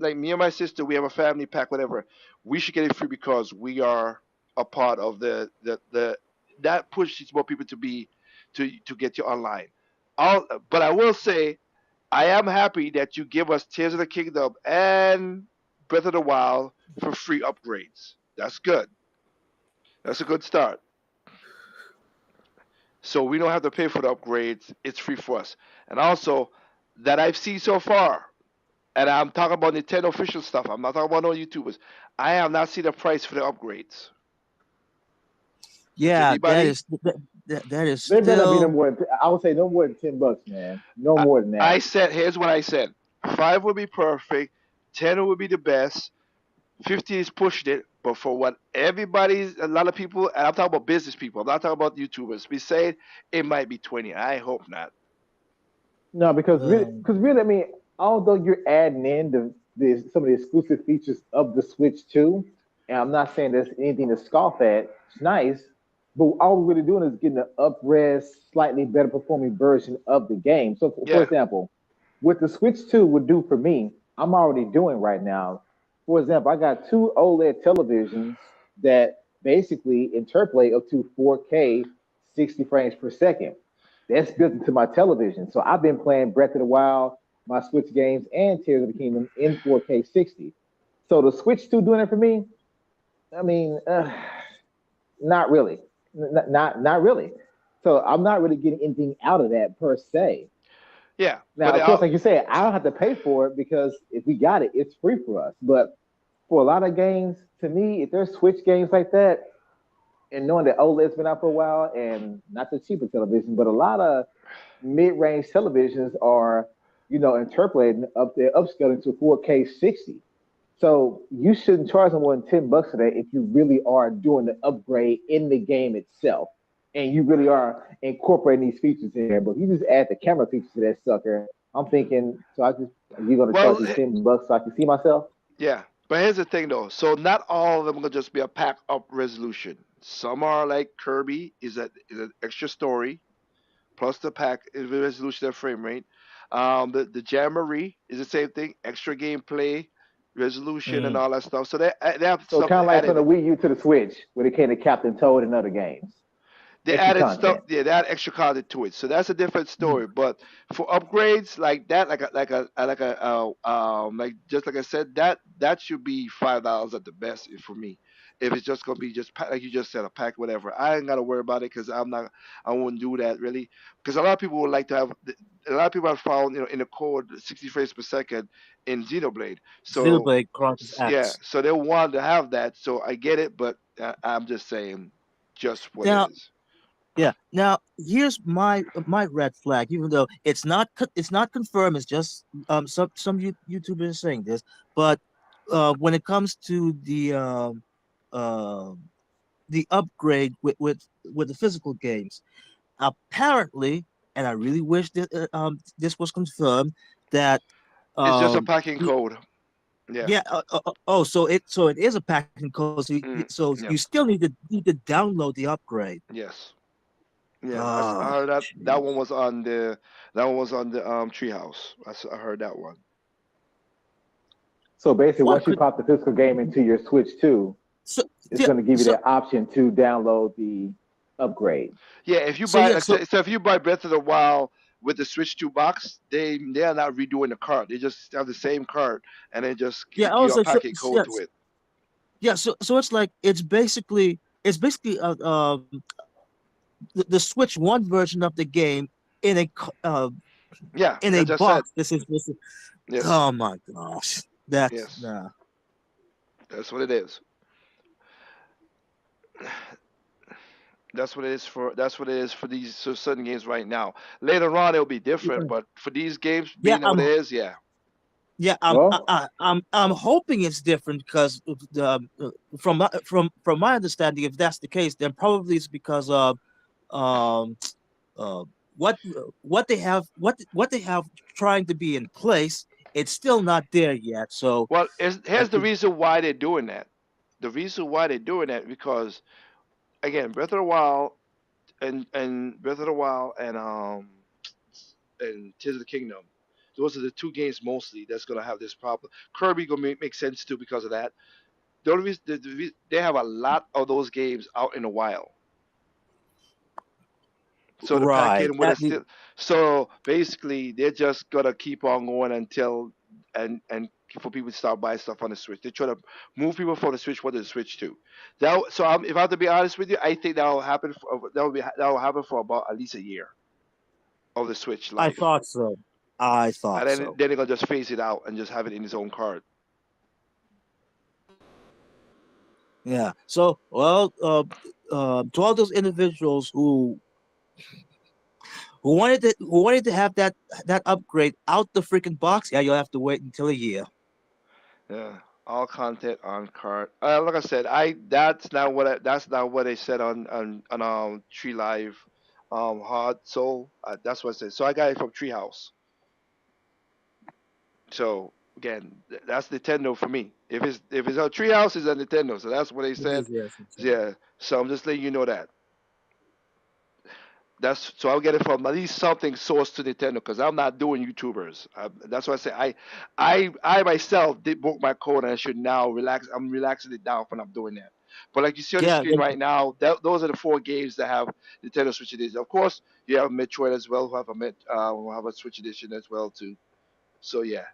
like me and my sister, we have a family pack, whatever, we should get it free because we are a part of the that pushes more people to be to get you online. But I will say, I am happy that you give us Tears of the Kingdom and Breath of the Wild for free upgrades. That's good. That's a good start. So we don't have to pay for the upgrades. It's free for us. And also, that I've seen so far, and I'm talking about Nintendo official stuff. I'm not talking about no YouTubers. I have not seen the price for the upgrades. Yeah, Anybody? that is They better be no still. more. I would say no more than $10, man. No I, more than I that. said, here's what I said. 5 would be perfect. 10 would be the best. 50 is pushing it. But for what a lot of people, and I'm talking about business people. I'm not talking about YouTubers. Be saying it might be 20. I hope not. No, Um, because really, I mean, although you're adding in some of the exclusive features of the Switch too, and I'm not saying there's anything to scoff at. It's nice, but all we're really doing is getting an up-res, slightly better performing version of the game. So, for Yeah, example, what the Switch 2 would do for me, I'm already doing right now. For example, I got two OLED televisions that basically interpolate up to 4K 60 frames per second. That's built into my television. So I've been playing Breath of the Wild, my Switch games, and Tears of the Kingdom in 4K 60. So the Switch 2 doing it for me, I mean, not really. Not really. So I'm not really getting anything out of that per se. yeah. Now, of course, like you said, I don't have to pay for it because if we got it, it's free for us. But for a lot of games, to me, if there's Switch games like that, and knowing that OLED's been out for a while, and not the cheaper television, but a lot of mid-range televisions are, interpolating up there, upscaling to 4K 60. So you shouldn't charge them more than $10 for that if you really are doing the upgrade in the game itself, and you really are incorporating these features in there. But if you just add the camera features to that sucker, I'm thinking, you're gonna charge Well, me $10 so I can see myself? yeah. But here's the thing, though. So not all of them will just be a pack up resolution. Some are like Kirby, is an extra story plus the pack is the resolution and frame rate. The Jamboree is the same thing, extra gameplay, resolution and Mm. all that stuff. So they have So stuff kind of like from added. the Wii U to the Switch, where they came to Captain Toad and other games, They extra added stuff. content. Yeah, they add extra content to it. So that's a different Mm. story. But for upgrades like that, like just like I said, that should be $5 at the best for me. If it's just gonna be just like you just said, a pack, whatever, I ain't gotta worry about it because I won't do that really. Because a lot of people would like to have, a lot of people have found, in the code 60 frames per second in Xenoblade. So Xenoblade Chronicles yeah, X. so they want to have that. So I get it, but I'm just saying, just what it Now, is. yeah. Now, here's my red flag. Even though it's not confirmed, it's just some YouTubers saying this. But when it comes to um the upgrade with the physical games, apparently, and I really wish that this was confirmed that It's just a um packing the code. Yeah. yeah oh, so it is a packing code, so so Yeah. you still need to download the upgrade. Yes. Yeah. I Oh, heard that one jeez. was on the Treehouse. I heard that one. So basically, What once you could pop the physical game into your Switch 2, so it's yeah, going to give you so that option to download the upgrade. Yeah. If you so buy yeah like, so so if you buy Breath of the Wild with the Switch 2 box, they are not redoing the card. They just have the same card and then just yeah give you a also packing code to yes, it. yeah, so it's like it's basically the Switch One version of the game in Yeah. in a As I said. box. This is Yes. oh my gosh, that's Yes. nah. That's what it is. That's what it is for these certain games right now. Later on it'll be different, but for these games Yeah, being what it is, yeah. yeah, Well, I'm hoping it's different because from my understanding, if that's the case, then probably it's because of um uh what what they have trying to be in place. It's still not there yet. So Well, I here's the think reason why they're doing that. The reason why they're doing that because again, Breath of the Wild and Breath of the Wild and Tears of the Kingdom. Those are the two games mostly that's gonna have this problem. Kirby gonna make sense too because of that. The only reason they have a lot of those games out in the wild. So the right. packet would have still. So basically, they're just gonna keep on going until and for people to start buying stuff on the Switch. They try to move people from the Switch one to the Switch two. If I have to be honest with you, I think that will happen. That will happen for about at least a year of the Switch I life, thought so. I and thought then so. they're gonna just phase it out and just have it in its own card. Yeah. So, well, to all those individuals who wanted to have that upgrade out the freaking box, yeah, you'll have to wait until a year. Yeah, all content on card. Like I said, that's not what I said on Tree Live, Hard Soul. That's what I said. So I got it from Treehouse. So again, that's Nintendo for me. If it's a Treehouse, it's a Nintendo. So that's what they It said. is, yes. Yeah. So I'm just letting you know that. That's so I'll get it from at least something sourced to Nintendo because I'm not doing YouTubers. That's why I say I myself did book my code and I should now relax. I'm relaxing it down when I'm doing that. But like you see on the Yeah, screen right now, those are the four games that have Nintendo Switch edition. Of course, you have Metroid as well, who have a Switch edition as well too. So yeah,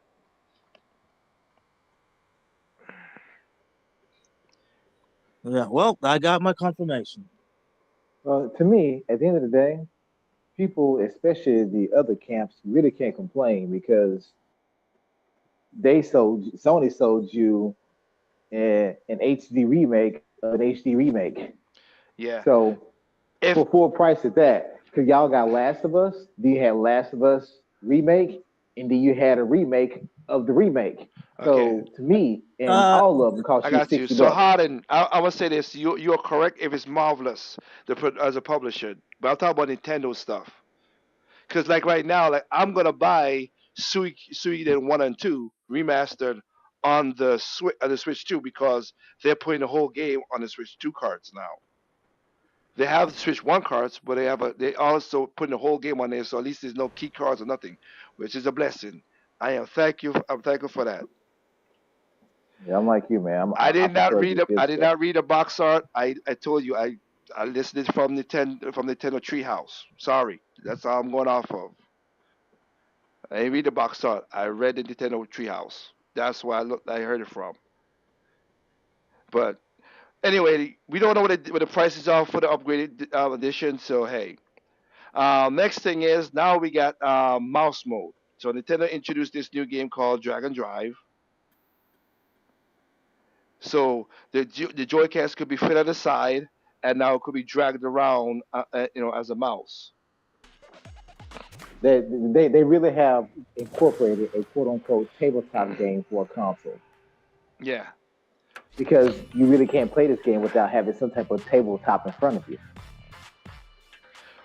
yeah. Well, I got my confirmation. to me, at the end of the day, people, especially the other camps, really can't complain because Sony sold you an HD remake of an HD remake. yeah. So If for full price at that, because y'all got Last of Us, then you had Last of Us remake, and then you had a remake of the remake. okay, So to me, and Uh, all of them cost I you got you. So $60. Harden, I would say this: you're correct if it's marvelous, as a publisher. But I'm talking about Nintendo stuff. Because like right now, like I'm gonna buy Suikoden 1 and 2 remastered on the Switch 2 because they're putting the whole game on the Switch 2 cards now. They have the Switch 1 cards, but they also putting the whole game on there, so at least there's no key cards or nothing, which is a blessing. I'm thankful for that. Yeah, I'm like you, man. I did not prefer read the the good I did stuff. not read the box art. I told you I listed it from Nintendo Treehouse. Sorry, that's all I'm going off of. I didn't read the box art. I read the Nintendo Treehouse. That's where I heard it from. But anyway, we don't know what the prices are for the upgraded edition. So hey, next thing is now we got mouse mode. So Nintendo introduced this new game called Dragon Drive. So the Joy-Cons could be fit on the side, and now it could be dragged around, as a mouse. They really have incorporated a quote unquote tabletop game for a console Yeah. because you really can't play this game without having some type of tabletop in front of you.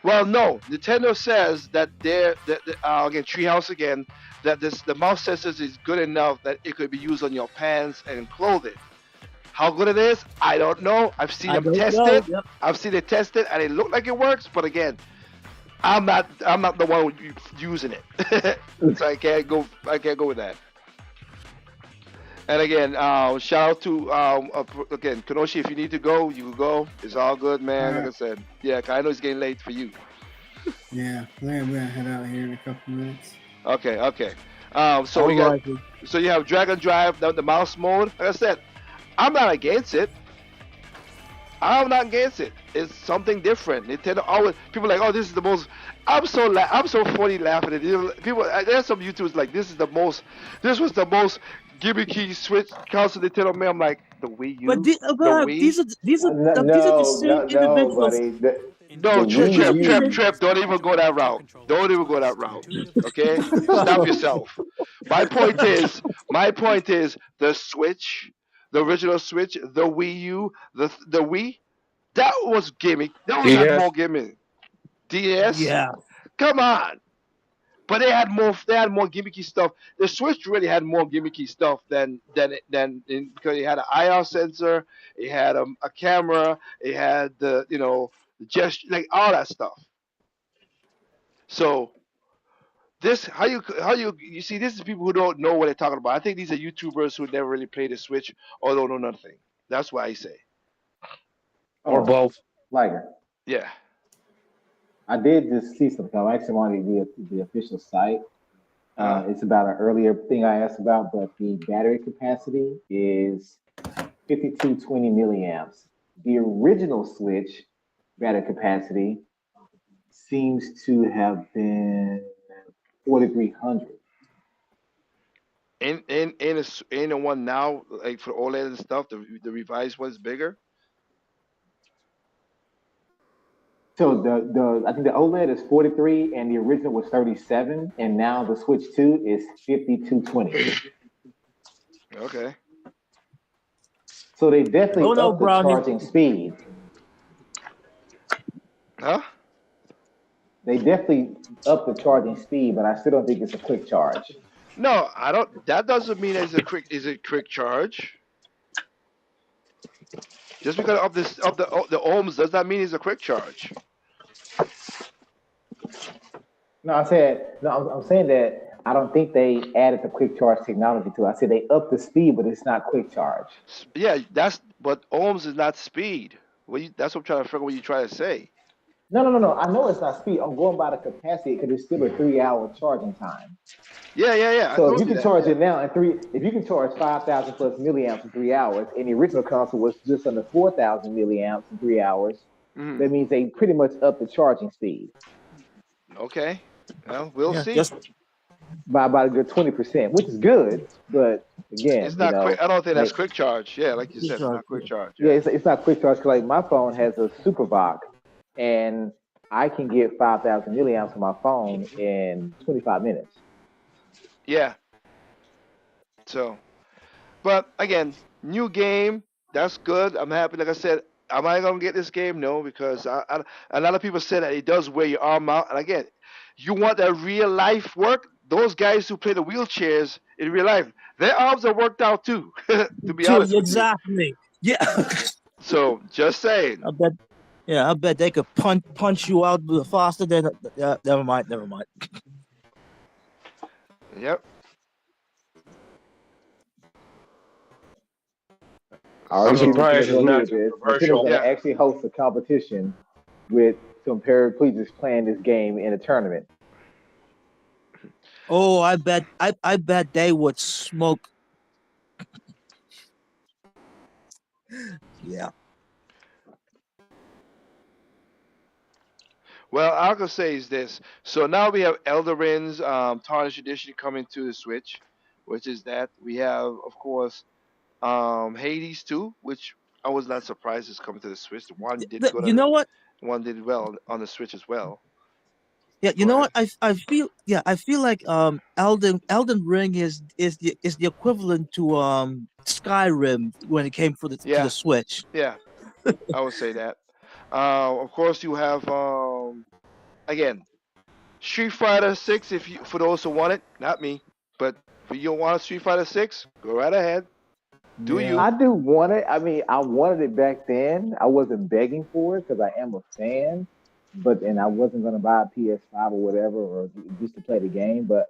Well, no. Nintendo says that again Treehouse again that the mouse sensors is good enough that it could be used on your pants and clothing. How good it is, I don't know. I've seen I them don't test know. it. Yep. I've seen it tested, and it looked like it works. But again, I'm not the one using it, so I can't go with that. And again, shout out to again Kenoshi. If you need to go, you can go. It's all good, man. Like I said, yeah, 'cause I know it's getting late for you. Yeah, we're gonna head out here in a couple minutes. Okay. So we got so you have Dragon Drive, the mouse mode. Like I said, I'm not against it. I'm not against it. It's something different. Nintendo always people are like, oh, this is the most. I'm so funny laughing at it. People. There's some YouTubers like this was the most gimmicky Switch console Nintendo. Man, I'm like the Wii U, But the Wii. these are the No, same individuals. buddy. No, The Wii U. Trip. Don't even go that route. Don't even go that route. Okay, stop yourself. My point is the Switch, the original Switch, the Wii U, the Wii. That was gimmick. That was DS. more gimmick. DS. Yeah. Come on. But they had more. They had more gimmicky stuff. The Switch really had more gimmicky stuff because it had an IR sensor, it had a camera, it had the gesture, like all that stuff. So this how you see this is people who don't know what they're talking about. I think these are YouTubers who never really played the Switch or don't know nothing. That's why I say. Or both. Liger. Yeah. I did just see something. I'm actually on the official site. It's about an earlier thing I asked about, but the battery capacity is 5220 milliamps. The original Switch battery capacity seems to have been 4300. In the one now, like for OLED and stuff, the revised one's bigger. So I think the OLED is 43 and the original was 37, and now the Switch 2 is 5220. Okay. So they definitely Oh, no, upped the Brownie. charging speed. Huh? They definitely upped the charging speed, but I still don't think it's a quick charge. No, I don't. That doesn't mean it's a quick charge. Just because of the ohms does not mean it's a quick charge. No, I'm saying that I don't think they added the quick charge technology to it. I said they upped the speed, but it's not quick charge. Yeah, but ohms is not speed. That's what I'm trying to figure. What you trying to say? No. I know it's not speed. I'm going by the capacity because it's still a 3-hour charging time. Yeah. So if you can charge it now if you can charge 5,000 plus milliamps in 3 hours, and the original console was just under 4,000 milliamps in 3 hours, that means they pretty much upped the charging speed. Okay. Well, we'll see. Just By about a good 20%, which is good, but again, It's not quick. I don't think that's quick charge. Yeah, like you said, it's not quick charge. Yeah, it's not quick charge. 'Cause like my phone has a SuperVOC, and I can get 5,000 milliamps on my phone in 25 minutes. Yeah. So, but again, new game. That's good. I'm happy. Like I said, am I gonna get this game? No, because a lot of people say that it does wear your arm out. And again, you want that real life work. Those guys who play the wheelchairs in real life, their arms are worked out too. To be honest, exactly. Yeah. So just saying. I bet they could punch you out faster than. Never mind. Yep. I already see So surprised Nintendo's it's gonna do not with too this. Nintendo's controversial. gonna yeah, actually host a competition with some paraplegics playing this game in a tournament. Oh, I bet they would smoke. Yeah. well, all I can say is this. So now we have Elder Rings Tarnished Edition coming to the Switch, which is that. We have, of course, Hades 2, which I was not surprised is coming to the Switch. The one did good You on know the what? one did well on the Switch as well. Yeah, you Go know ahead. what? I feel like Elden Ring is the equivalent to Skyrim when it came to the Yeah, Switch. yeah, I would say that. Of course, you have again Street Fighter 6. If you for those who want it, not me, but if you want a Street Fighter 6, go right ahead. Do Yeah. you? I do want it. I mean, I wanted it back then. I wasn't begging for it because I am a fan, and I wasn't gonna buy a PS5 or whatever, or just to play the game. But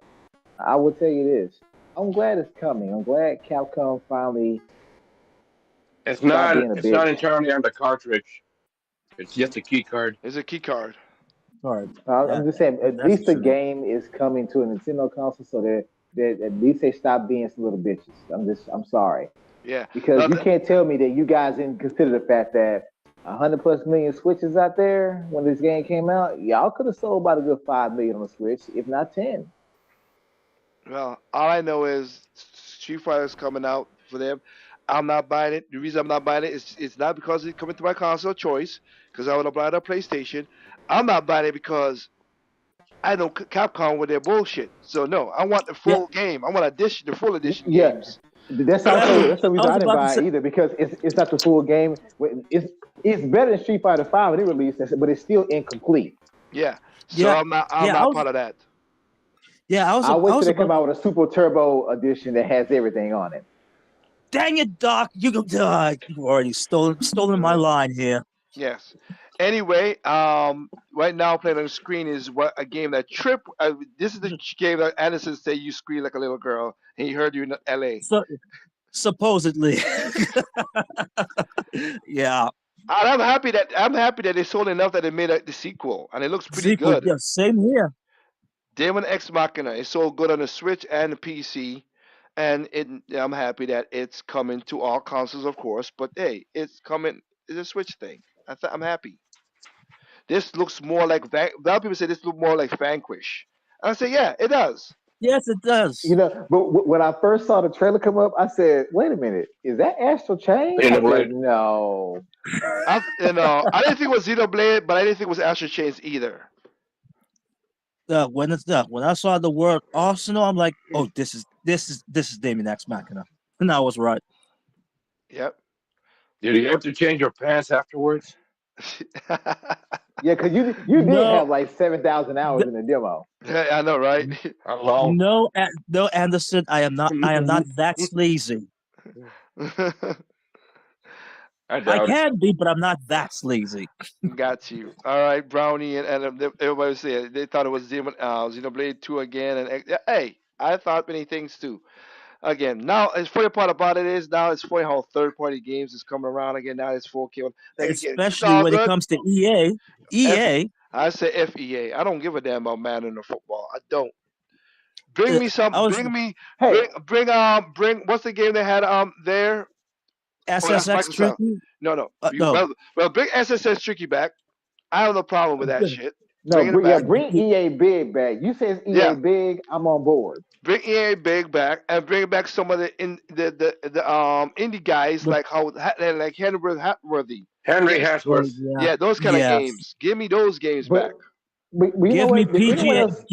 I will tell you this: I'm glad it's coming. I'm glad Capcom finally It's stopped not. being a It's not bitch. entirely on the cartridge. It's just a key card. It's a key card. All right. I'm just saying, at That's least the true. game is coming to a Nintendo console, so that at least they stop being some little bitches. I'm sorry. Yeah. Because No, you can't tell me that you guys didn't consider the fact that 100+ million Switches out there when this game came out, y'all could have sold about a good 5 million on the Switch, if not 10. well, all I know is Street Fighter is coming out for them. I'm not buying it. The reason I'm not buying it is it's not because it's coming to my console choice, because I would have bought a PlayStation. I'm not buying it because I know Capcom with their bullshit. So no, I want the Yeah. full game. I want edition, the full edition Yeah, games. that's But also that's the I reason was I didn't about to buy say, it either because it's not the full game. It's better than Street Fighter Five when it released, but it's still incomplete. Yeah. So yeah, I'm yeah, I not was part of that. yeah, I I wait till was they come about. out with a Super Turbo edition that has everything on it. Dang it, Doc! You already stolen my Uh, line here. yes. Anyway, right now playing on the screen is what a game that Trip. This is the game that Anderson said you scream like a little girl, and he heard you in L.A. So supposedly, yeah, And I'm happy that they sold enough that they made the sequel, and it looks pretty sequel. good. Yeah, same here. Demon X Machina is so good on the Switch and the PC, and I'm happy that it's coming to all consoles, of course. But hey, it's coming. It's a Switch thing. I'm happy. This looks more like a lot of people say this look more like Vanquish. And I say, yeah, it does. Yes, it does. But when I first saw the trailer come up, I said, "Wait a minute, is that Astral Chain?" I said, Xenoblade. "No." I didn't think it was Xenoblade, but I didn't think it was Astral Chains either. When I saw the word Arsenal, I'm like, oh, this is Damien X Machina, and I was right. Yep. Did you have to change your pants afterwards? Yeah, because you did No, have like 7,000 hours in the demo. I know, right? Hello. no, Anderson. I am not that sleazy. I I doubt it. can be, but I'm not that sleazy. Got you. All right, Brownie and everybody said they thought it was Xenoblade 2 again. And yeah, hey, I thought many things too. Again, now it's funny part about it is now it's funny how third party games is coming around again. Now it's 4K. Like again, it's Especially all when it good. comes to EA. F, EA, I say FEA. I don't give a damn about Madden or football. I don't. Bring uh, me some. I was Hey, Bring. What's the game they had there? Oh, that's SSX Microsoft. Tricky. No. No, Well, bring SSS Tricky back. I have no problem with that shit. no, Bringing it back. bring EA Big back. You say it's EA Yeah, Big, I'm on board. bring EA Big back and bring back some of the indie guys the, like like Henry Hatworthy. Henry Give, oh Hatsworth. yeah, yeah, those kind of yes. games. Give me those games back. But but you know Give me what? Did anyone PGA. else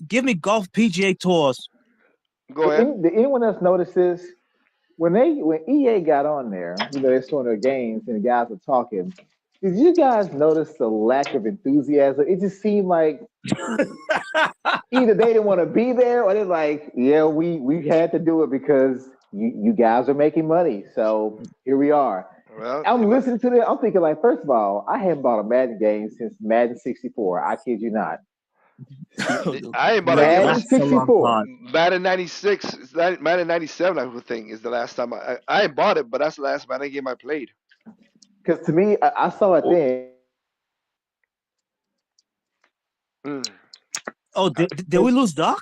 Give me golf PGA tours. Go ahead. did anyone else notice this? When EA got on there, they're showing their games and the guys were talking. Did you guys notice the lack of enthusiasm? It just seemed like either they didn't want to be there or they're like, yeah, we had to do it because you guys are making money. So here we are. Well, I'm listening to that. I'm thinking like, first of all, I haven't bought a Madden game since Madden 64. I kid you not. I ain't bought a Yeah, game. Madden that's a long 64. time. Madden 96, Madden 97, I would think, is the last time I ain't bought it, but that's the last Madden game I played. Because to me, I saw it then. Mm. Oh, did we lose Doc?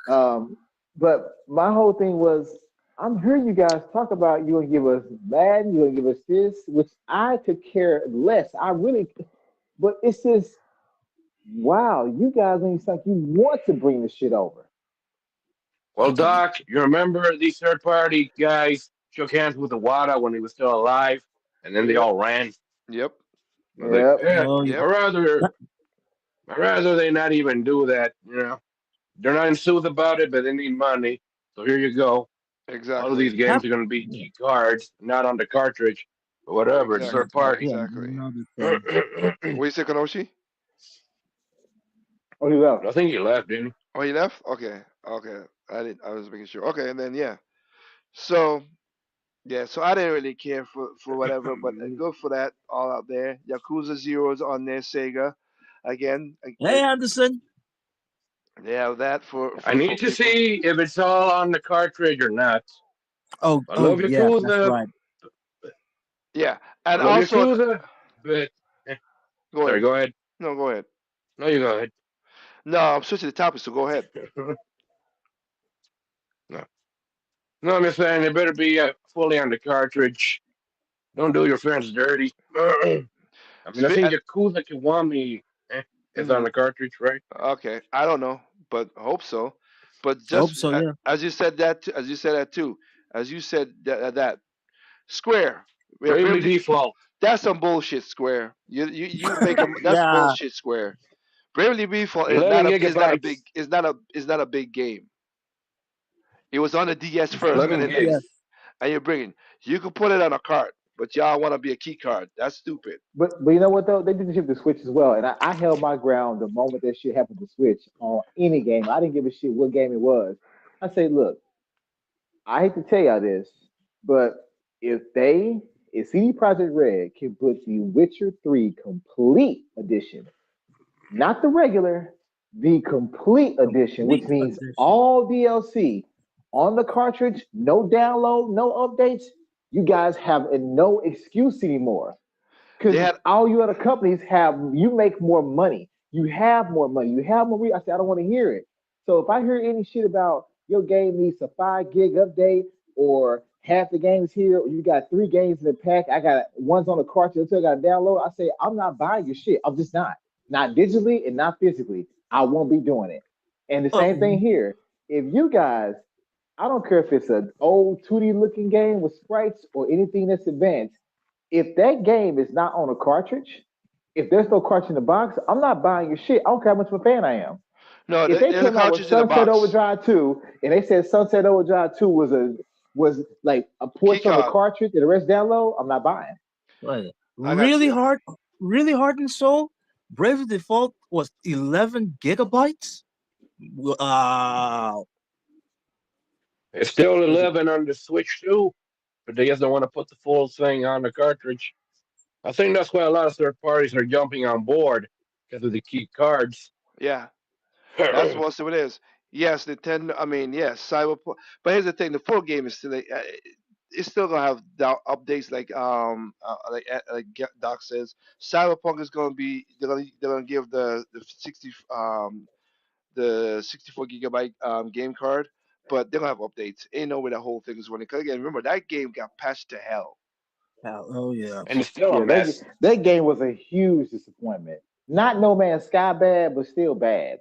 But my whole thing was, I'm hearing you guys talk about you gonna give us Madden, you gonna give us this, which I could care less. I really, but it's just, wow, you guys ain't like you want to bring the shit over. Well, Doc, you remember these third party guys shook hands with Iwata when he was still alive, and then they Yep. all ran. Yep. I was like, Yep. yeah, Oh, yeah. Yep. I'd rather they not even do that. They're not enthused about it, but they need money. So here you go. All of Exactly. these games are going to be key cards, not on the cartridge, or whatever. It's Exactly. third party. Yeah, Exactly. another thing. What do you say, Kanoshi? Oh, he left. I think he left, didn't Oh, he left. Okay. Okay. I didn't. I was making sure. Okay, and then yeah. So yeah. So I didn't really care for whatever, but he? good for that. All out there. Yakuza Zero's on there. Sega. Again, Hey, Anderson. they have that I for need to people. see if it's all on the cartridge or not. Oh, I love yeah, that's Yakuza. right. Yeah, I and love also Yakuza, but go sorry, ahead. go ahead. No, go ahead. No, you go ahead. No, I'm switching the topic, so go ahead. No, no, I'm just saying it better be fully on the cartridge. Don't do your friends dirty. I mean, I think Yakuza Kiwami is on Mhm. the cartridge, right? Okay, I don't know, but I hope so. But I hope just so, yeah. as you said that, as you said that too, as you said that Square, yeah, Bravely Bravely, Default. that's some bullshit. Square, you make them. That's Yeah. bullshit. Square. Bravely Default is 11 not a big gigabytes. is not a big game. It was on the DS It's first, 11 Yeah. gigs. and you're bringing. You can put it on a cart, but y'all want to be a key card. That's stupid. But you know what though? They did the shit with the Switch as well, and I held my ground the moment that shit happened to Switch on any game. I didn't give a shit what game it was. I say, look, I hate to tell y'all this, but if CD Projekt Red can put the Witcher 3 complete edition, not the regular, the complete edition, which Complete means edition. all DLC on the cartridge, no download, no updates, you guys have no excuse anymore. They Because had all you other companies you make more money. You have more money. You have more. I said, I don't want to hear it. So if I hear any shit about your game needs a 5 gig update or half the games here, or you got 3 games in the pack, I got one's on the cartridge, I got to download. I say, I'm not buying your shit. I'm just not digitally and not physically. I won't be doing it. And the same thing Oh, here. If you guys, I don't care if it's an old 2D looking game with sprites or anything that's advanced, if that game is not on a cartridge, if there's no cartridge in the box, I'm not buying your shit. I don't care how much of a fan I am. no. If they There's a came out with cartridge in the Sunset box. Overdrive 2 and they said Sunset Overdrive 2 was like a Key portion on the card. cartridge and the rest download, I'm not buying. right. I got you. Really hard and soul. Bravely Default was 11 gigabytes. Wow. It's still 11 on the Switch too, but they just don't want to put the full thing on the cartridge. I think that's why a lot of third parties are jumping on board because of the key cards. Yeah, that's what it is. Yes, Nintendo. I mean, yes, Cyberpunk. But here's the thing: the full game is still. It's still gonna have updates like Doc says. Cyberpunk is gonna be. They're gonna give the 64 gigabyte game card, but they're gonna have updates. Ain't no way the whole thing is running. Cause again, remember that game got patched to hell. Oh, yeah. And it's still a Yeah, mess. that game was a huge disappointment. Not No Man's Sky bad, but still bad.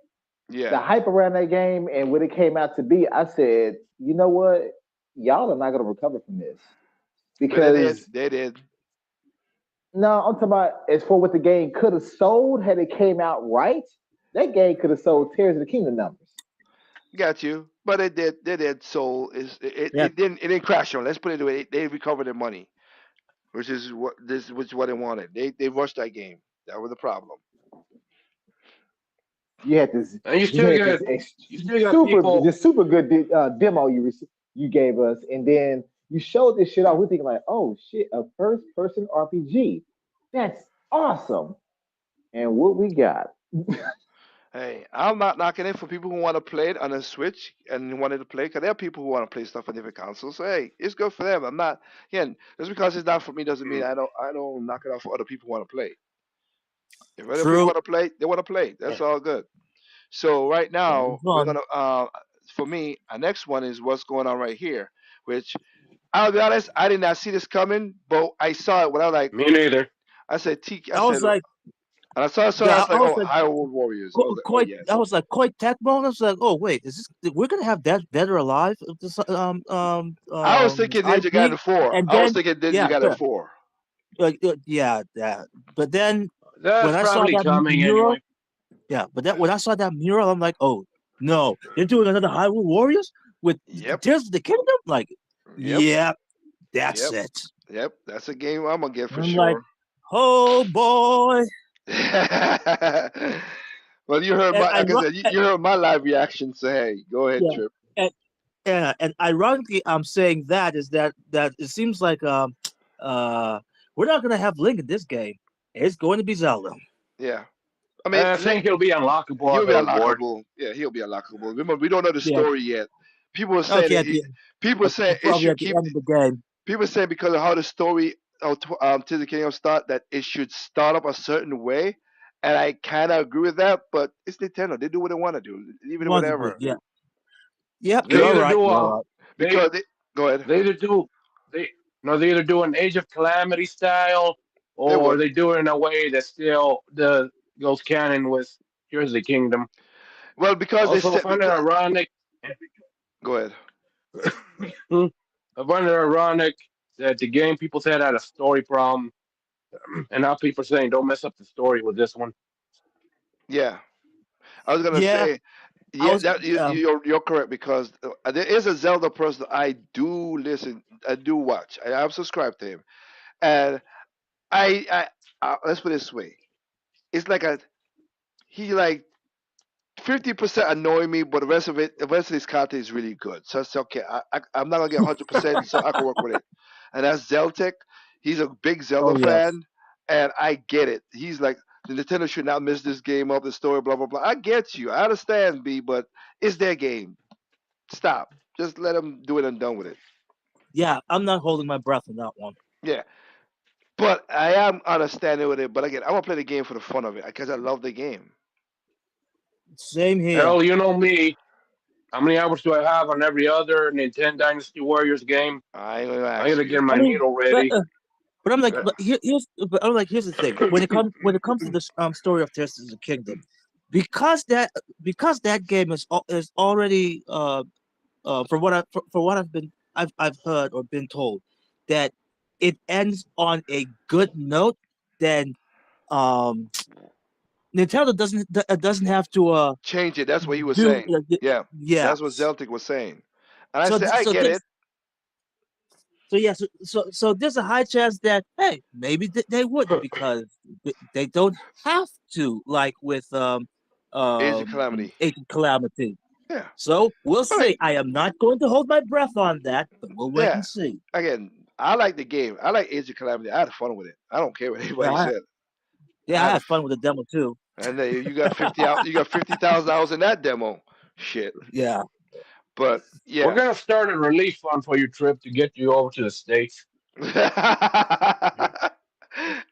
The Yeah, hype around that game and what it came out to be, I said, you know what? Y'all are not going to recover from this. but they did. Because They did. no, I'm talking about as for what the game could have sold had it came out right. That game could have sold Tears of the Kingdom numbers. Got you. But it did. They did. So Yeah. it didn't crash on. Let's put it away. They recovered their money, which is what they wanted. They rushed that game. That was the problem. You had this, And you had this you still got people. super good demo you gave us, and then you showed this shit off. We're thinking like, oh shit, a first person RPG. That's awesome. And what we got? Hey, I'm not knocking it for people who want to play it on a Switch and wanted to play. Because there are people who want to play stuff on different consoles. So hey, it's good for them. I'm not again just because it's not for me doesn't mean I don't knock it off for other people who want to play. If other people True. want to play, they want to play. That's all good. So right Having now we're fun. gonna for me our next one is what's going on right here, which I'll be honest, I did not see this coming, but I saw it when I was like, Me neither. I said T, I I was said, like, and I saw it, so I yeah, was I like, was oh, like, Hyrule Warriors. I was like, oh I yes, was like, Koi Tecmo. I was like, oh wait, is this? We're gonna have that Dead or Alive this I was thinking Ninja IP, Gaiden 4. and I was then thinking Ninja yeah, Gaiden yeah, 4. yeah, that. But then when That's I saw probably that coming mural, anyway. yeah, but that when I saw that mural, I'm like, oh no, they're doing another Hyrule Warriors with Yep, Tears of the Kingdom. Like, yep, yeah, that's yep, it. yep. That's a game I'm gonna get And for I'm like, sure. oh boy, Well, you heard and my, I like I said, you heard my live reaction. So hey, go ahead, yeah. Trip. Yeah, and ironically, I'm saying that is that it seems like uh we're not gonna have Link in this game. It's going to be Zelda. Yeah, I mean, I think it'll be unlockable on he'll be the reward. unlockable. Yeah, he'll be unlockable. Remember, we don't know the Yeah. story yet. People are saying Okay, that people are saying it probably should at the keep. end of the game. People say because of how the story of Tears of the Kingdom start that it should start up a certain way, and I kind of agree with that. But it's Nintendo; they do what they want to do, even Want to do, whatever. yeah. Yep, They you're either right. do You're a right. they Because go ahead. they either do they no they either do an Age of Calamity style They or would. they do it in a way that still the goes canon with Tears of the Kingdom. Well, because they Also, I said find it because. ironic. Go ahead. I find it ironic that the game people said had a story problem, and now people are saying don't mess up the story with this one. Yeah, I was gonna Yeah, say. I Yeah, was that you're correct because there is a Zelda person I do listen, I do watch. I'm subscribed to him, and let's put it this way: it's like a he like 50% annoy me, but the rest of his content is really good. So it's okay. I'm not gonna get 100%, so I can work with it. And that's Zeltic. He's a big Zelda oh yes. fan, and I get it. He's like, the Nintendo should not miss this game up, the story, blah blah blah. I get you. I understand, B, but it's their game. Stop. Just let them do it and done with it. Yeah, I'm not holding my breath on that one. Yeah. But I am understanding with it. But again, I want to play the game for the fun of it because I love the game. Same here. Hell, you know me. How many hours do I have on every other Nintendo Dynasty Warriors game? I ain't gonna I ask gotta you. get my I mean, needle but ready. but I'm like, Uh, here's the thing. When it comes to this story of Tears of the Kingdom, because that game is already for what I've heard or been told that it ends on a good note, then um Nintendo doesn't have to Change it. That's what he was do saying. Yeah, yeah. that's what Celtic was saying. And I So said, th- I so get this it. so yeah so there's a high chance that hey maybe they wouldn't because they don't have to like with Age of Calamity. Agent Calamity. Yeah. So we'll But see. I am not going to hold my breath on that, but we'll wait yeah. and see. Again, I like the game. I like Age of Calamity. I had fun with it. I don't care what Yeah, anybody said. I I had a had fun with the demo too. and then you got 50 out. You got 50,000 hours in that demo. Shit. Yeah. But we're yeah. gonna start a relief fund for your trip to get you over to the States.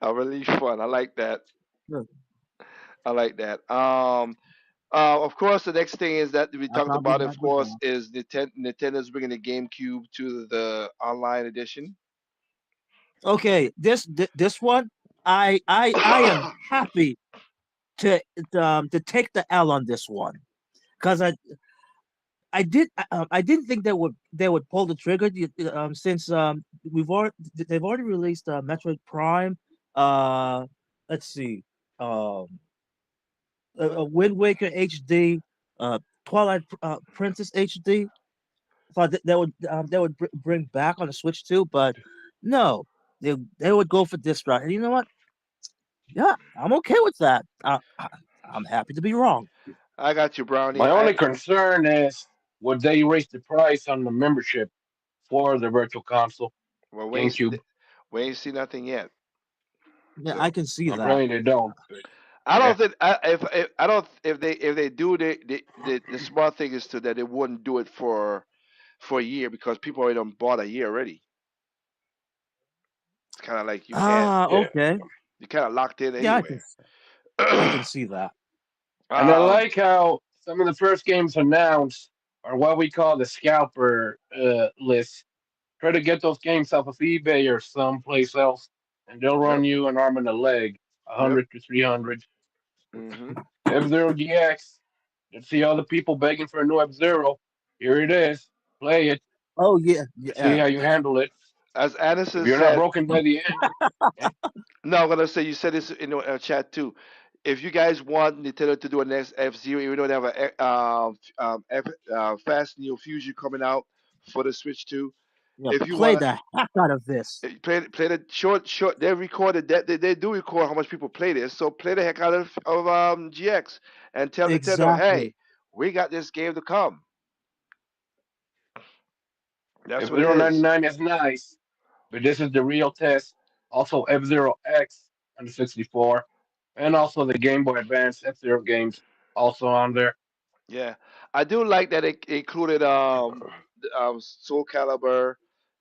A really fun. I like that. Yeah. I like that. Of course, the next thing is that we That's talked how be about. my Of good course, boss. is Nintendo's bringing the GameCube to the online edition. Okay, this one, I am happy to take the L on this one because I didn't think they would pull the trigger since they've already released Metroid Prime. Uh, let's see, um, Wind Waker HD, Twilight Princess HD. Thought they would bring back on the Switch too, but no, they would go for this route. And you know what? Yeah, I'm okay with that. I'm happy to be wrong. I got you, Brownie. My only concern is would they raise the price on the membership for the virtual console Well, GameCube? we ain't see nothing yet. Yeah, So I can see that. Apparently they don't. I Yeah. don't think if I don't if they do the smart thing is to that they wouldn't do it for a year because people already done bought a year already. It's kind of like you can't Ah, Yeah. okay. you kind of locked in Yeah, anyway. I can see that. And I um, like how some of the first games announced are what we call the scalper list. Try to get those games off of eBay or someplace else, and they'll yep, run you an arm and a leg, yep. 100 to 300. Hmm. F-Zero GX. Let's see all the people begging for a new F-Zero. Here it is. Play it. Oh yeah, Let's see yeah. how you handle it. As If Anderson you're not said, broken by the end, eh, no, I'm gonna say you said this in the chat too. If you guys want Nintendo to do a next F Zero, even though they have Fast Neo Fusion coming out for the Switch 2, Yeah, if you play want the heck out of this. to play the short, they recorded that they do record how much people play this, so play the heck out of GX and tell Nintendo, Exactly. hey, we got this game to come. That's what it F-Zero is. 99 is nice, but this is the real test. Also, F-Zero X on the 64, and also the Game Boy Advance F-Zero games also on there. Yeah, I do like that it included Soul Calibur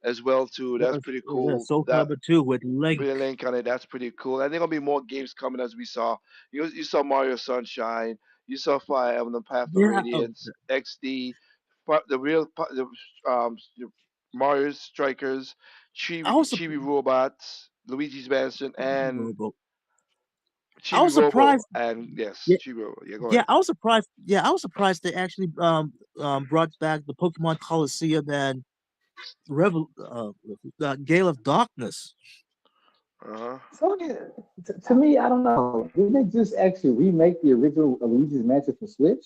as well too. That's pretty Yeah, cool. Soul That Calibur 2 with Link. with a link on it, that's pretty cool. And there gonna be more games coming as we saw. You saw Mario Sunshine. You saw Fire Emblem Path of Yeah. Radiance, XD, the Mario Strikers, I was Chibi Robots, Luigi's Mansion, and surprised. I Chibi was Robo. surprised. And yes, Yeah, Chibi Robo. Yeah, go yeah, ahead. I was surprised. Yeah, I was surprised they actually brought back the Pokemon Coliseum and Gale of Darkness. Uh huh. So to me, I don't know. Didn't they just actually remake the original Luigi's Mansion for Switch?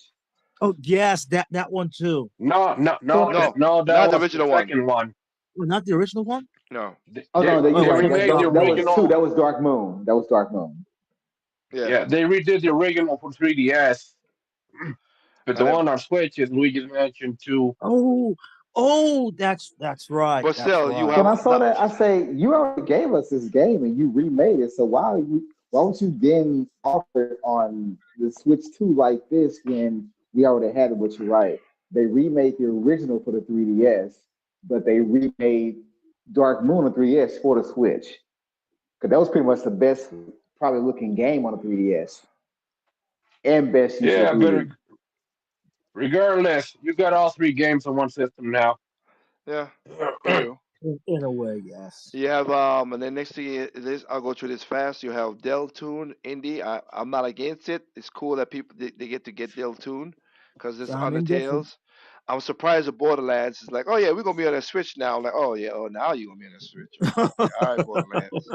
Oh yes, that one too. So No, No, that not the was the original one. second one. Well, not the original one. No. oh no, Oh, you're it was right. just remade the Dark That Moon. was two. original. That was Dark Moon. That was Dark Moon. Yeah. Yeah, they redid the original for 3DS, but the And then, one on Switch is Luigi's Mansion 2. Oh, that's right. but That's still, you right. So when have I saw that, I say you already gave us this game and you remade it. So why would you then offer it on the Switch 2 like this when we already had it? But you're right. They remade the original for the 3DS, but they remade Dark Moon on 3DS for the Switch. Because that was pretty much the best probably looking game on the 3DS and best use of Yeah, the but 3D. regardless, you got all three games on one system now. yeah, you do. In a way, yes. You have and then next thing is this. I'll go through this fast. You have Deltoon Indie. I'm not against it. It's cool that people they get to get Deltoon because it's Sound indifferent. Undertales. I'm surprised the Borderlands is like, oh yeah, we're gonna be on a Switch now. I'm like, oh yeah, oh now you're gonna be on a Switch. Okay, all right, Borderlands.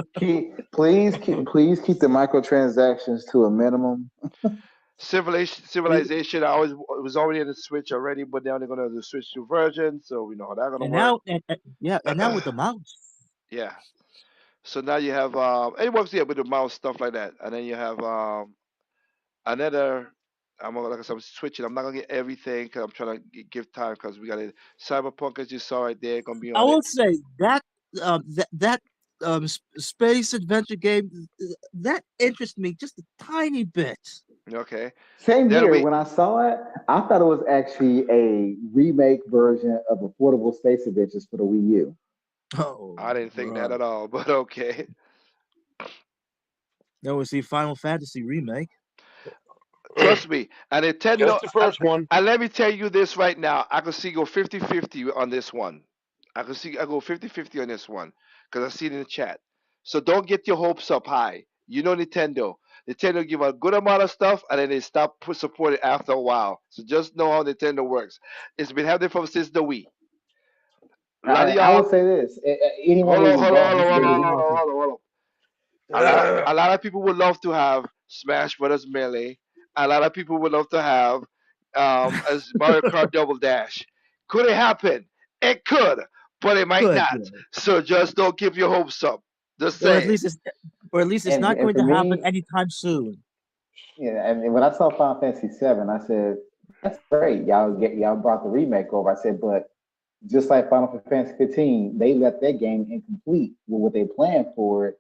Please keep the microtransactions to a minimum. Civilization, it was already in the Switch already, but now they're gonna do Switch 2 version, so we know how that's gonna and work. now, and now with the mouse. Yeah. So now you have it works with the mouse stuff like that, and then you have another. Like I said, I'm switching. I'm not gonna get everything because I'm trying to give time because we got it. Cyberpunk, as you saw right there, gonna be I on it. will say that space adventure game that interests me just a tiny bit. Okay, Same that'll here. be When I saw it, I thought it was actually a remake version of Affordable Space Adventures for the Wii U. Oh, I didn't think that right. at all, but okay. Then we see Final Fantasy remake. Trust me, and Nintendo. Just the first one. And let me tell you this right now, I could see go 50-50 on this one. I could see I go 50-50 on this one because I see it in the chat. So don't get your hopes up high. You know Nintendo. Nintendo give a good amount of stuff and then they stop supporting after a while. So just know how Nintendo works. It's been happening from since the Wii. A lot of I y'all, will say this: anyone hold on, who hold on, bought hold on, hold Space on, Yeah, hold on, hold on, hold on. A lot of people would love to have Smash Brothers Melee. A lot of people would love to have as Mario Kart Double Dash. Could it happen? It could, but it might good. not. Yeah. So just don't give your hopes up. Just Or at saying. least it's not and going for to happen me, anytime soon. yeah. And when I saw Final Fantasy VII, I said, "That's great. Y'all brought the remake over." I said, but just like Final Fantasy 15, they left that game incomplete with what they planned for it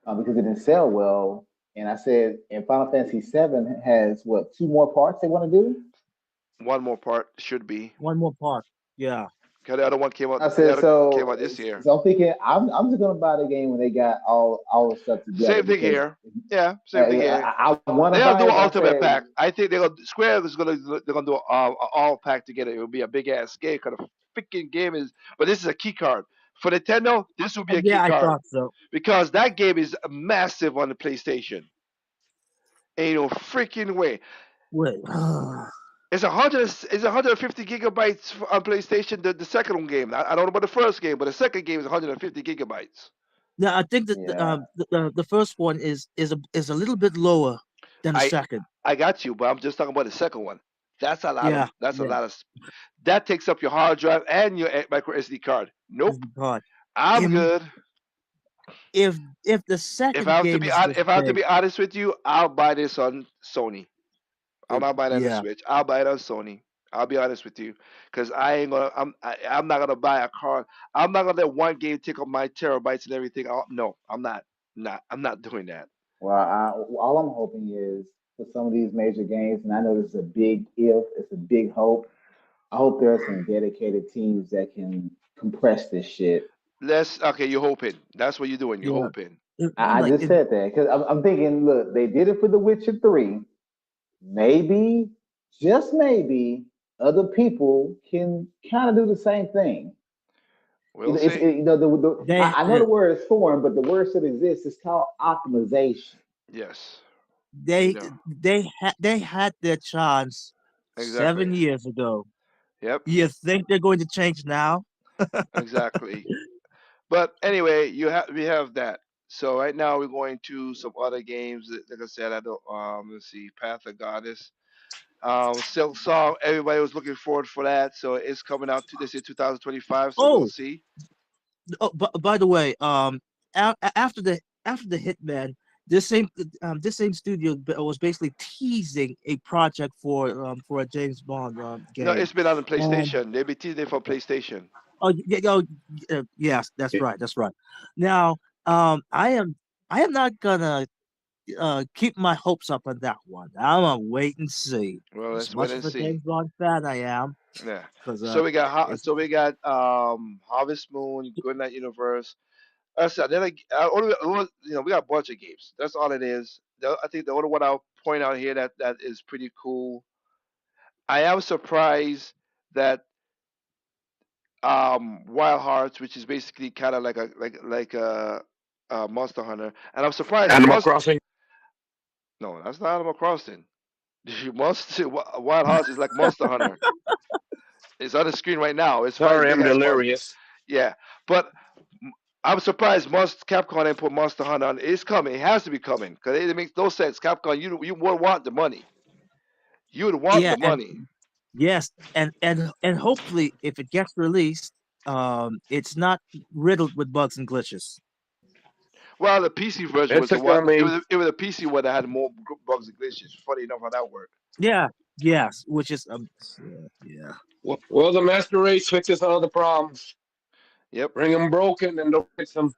because it didn't sell well. And I said, and Final Fantasy VII has what, 2 more parts they want to do? One more part should be. One more part. Yeah. 'Cause the other one came out. I The said, other came out this year. so I'm thinking I'm just gonna buy the game when they got all the stuff together. Same thing because here. Yeah, same thing here. I want to They'll buy do it. an but I ultimate said, pack. I think Square is gonna they're gonna do an all pack together. It will be a big ass game because the freaking game is. But this is a key card for Nintendo. This will be a key Yeah, I card thought so. because that game is massive on the PlayStation. Ain't no freaking way. Wait. It's 150 gigabytes on PlayStation. The second game. I don't know about the first game, but the second game is 150 gigabytes. Yeah, I think that Yeah. the first one is a little bit lower than the I second. I got you, but I'm just talking about the second one. That's a lot Yeah, of that's a yeah. lot of that takes up your hard drive and your micro SD card. Nope, Is the part. I'm Im- good. If the second game is this If I have to big, be honest with you, I'll buy this on Sony. I'm not buying it on the yeah, Switch. I'll buy it on Sony. I'll be honest with you, because I'm not gonna buy a card. I'm not gonna let one game take up my terabytes and everything. No, I'm not. I'm not doing that. Well, all I'm hoping is for some of these major games, and I know this is a big if, it's a big hope. I hope there are some dedicated teams that can compress this shit. Okay. You're hoping. That's what you're doing. You're yeah. hoping. I Like just said that because I'm thinking, look, they did it for The Witcher 3. Maybe, just maybe, other people can kind of do the same thing. We'll It's, see. they I know the word is foreign, but the word should exist. It's called optimization. Yes. they No. they had their chance 7 Exactly. years ago. Yep. You think they're going to change now? Exactly. But anyway, we have that. So right now we're going to some other games. Like I said, I don't. Let's see, Path of Goddess. Silk Song. Everybody was looking forward for that. So it's coming out this year, 2025. So we'll Oh, see. by the way, after the Hitman, this same studio was basically teasing a project for a James Bond No, game. it's been on the And PlayStation. They be teasing it for PlayStation. yes, that's right, that's right. Now, I am not gonna keep my hopes up on that one. I'm gonna wait and see. Well, As let's wait much and as a see. James Bond fan I am, Yeah. because So it's we got Harvest Moon, Goodnight Universe. So then we got a bunch of games. That's all it is. I think the only one I'll point out here that is pretty cool. I am surprised that Wild Hearts, which is basically kind of like a Monster Hunter, and I'm surprised Animal Crossing. No, that's not Animal Crossing. Wild Hearts is like Monster Hunter. It's on the screen right now. It's fighting Sorry, I'm big ass monsters. delirious. Yeah, but I'm surprised Capcom didn't put Monster Hunter on. It's coming. It has to be coming because it makes no sense. Capcom, you would want the money. You would want yeah, the money. yes, and hopefully if it gets released, it's not riddled with bugs and glitches. Well, the PC version was It's the one. coming. It was a PC one that had more bugs and glitches. Funny enough, how that worked. Yeah, yes, which is yeah. Well, the Master Race fixes all the problems. Yep. Bring them broken and don't fix them.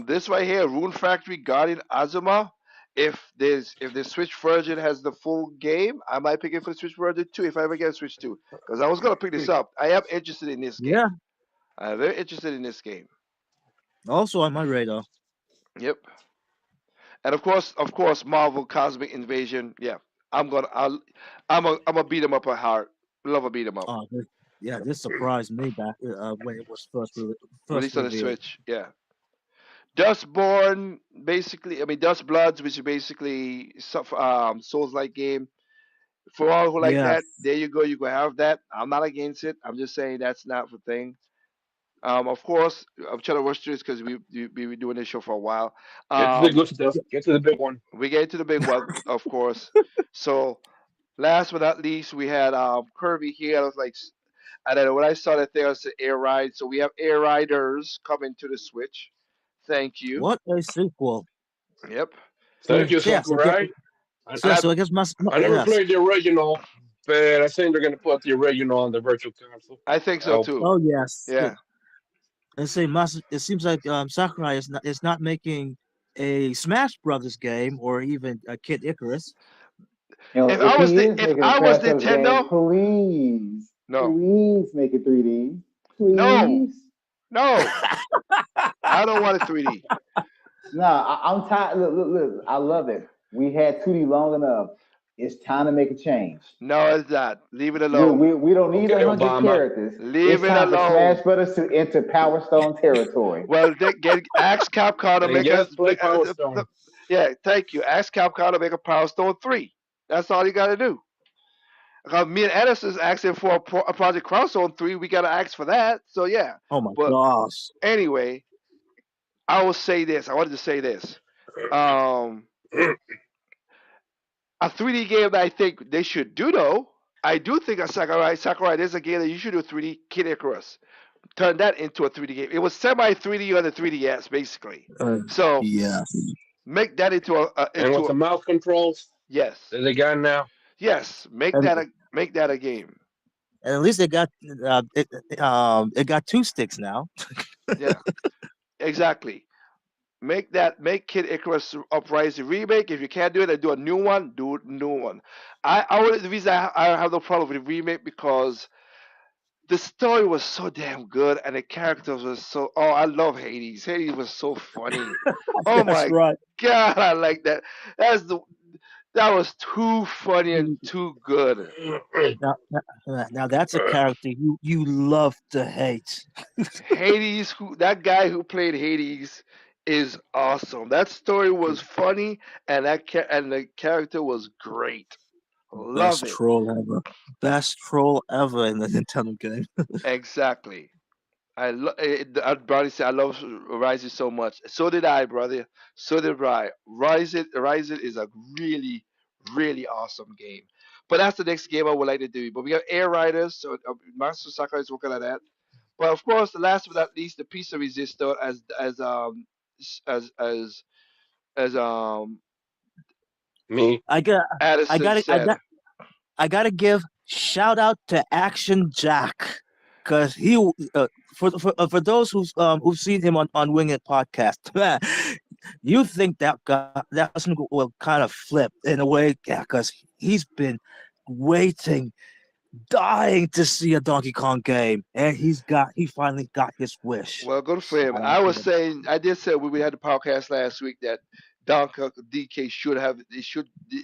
This right here, Rune Factory Guardian Azuma. If the Switch version has the full game, I might pick it for the Switch version too. If I ever get a Switch 2, because I was gonna pick this up. I am interested in this game. Yeah, I'm very interested in this game. also on my radar. Yep. And of course, Marvel Cosmic Invasion. Yeah, I'm gonna beat him up at heart. Love a beat him up. Oh, this surprised me back when it was first Released on the revealed. Switch. Yeah. Dustborn, basically, I mean Dust Bloods, which is basically Souls-like game. For all who like Yeah, that, there you go. You can have that. I'm not against it. I'm just saying that's not the thing. Of course, I'm trying to rush through this because we doing this show for a while. Get to the good stuff. Get to the big one. We get to the big one, of course. So, last but not least, we had Kirby here. I was like, and then when I saw that there was an Air Ride, so we have Air Riders coming to the Switch. Thank you. what a sequel! Yep. Thank you, Yeah, so Sakurai. so I guess I never yes. played the original, but I think they're going to put the original on the Virtual Console. I think so Oh. too. Oh yes. Yeah. And say it seems like Sakurai is not making a Smash Brothers game or even a Kid Icarus. You know, If if I was he the, is if making a I was Smash Brothers game, Nintendo, no, please make it 3D. no, Please. no, I don't want a 3D. Nah, I'm tired. Look. I love it. We had 2D long enough. It's time to make a change. No, it's not. Leave it alone. We don't need Okay, 100 Obama. characters. Leave It's it time for alone. Smash Brothers to enter Power Stone territory. Well, they ask Capcom to Then make us. just play Power Stone. Yeah, thank you. Ask Capcom to make a Power Stone 3. That's all you got to do. Because me and Edison's asking for a Project Cross Zone 3, we got to ask for that. So, yeah. Oh my But gosh! anyway, I will say this. I wanted to say this. Um, a 3D game that I think they should do, though, I do think of Sakurai, there's a game that you should do 3D, Kid Icarus. Turn that into a 3D game. It was semi 3D on the 3DS, basically. So Yeah. make that into And with the mouse controls yes, that they got now, yes, make And, that a game. and at least it got two sticks now. Yeah, exactly. Make Kid Icarus Uprising remake. If you can't do it, then do a new one. Do a new one. The reason I have no problem with the remake because the story was so damn good and the characters were so. Oh, I love Hades. Hades was so funny. Oh That's my right. god, I like that. That was too funny and too good. Now that's a character you love to hate. Hades, that guy who played Hades is awesome. That story was funny and and the character was great. Love Best it. troll ever. Best troll ever in the Nintendo game. Exactly. Brody said I love Rise so much. So did I, brother. So did I. Rise is a really, really awesome game. But that's the next game I would like to do. But we have Air Riders, so Master Sakurai is working on that. But of course, last but not least, the piece of resistor as as as me. I got I Addison got I said. got I gotta give shout out to Action Jack because he for those who've seen him on Wing It podcast, you think that person will kind of flip in a way, yeah, because he's been waiting, dying to see a Donkey Kong game, and he finally got his wish. Well, good for him. I did say when we had the podcast last week that DK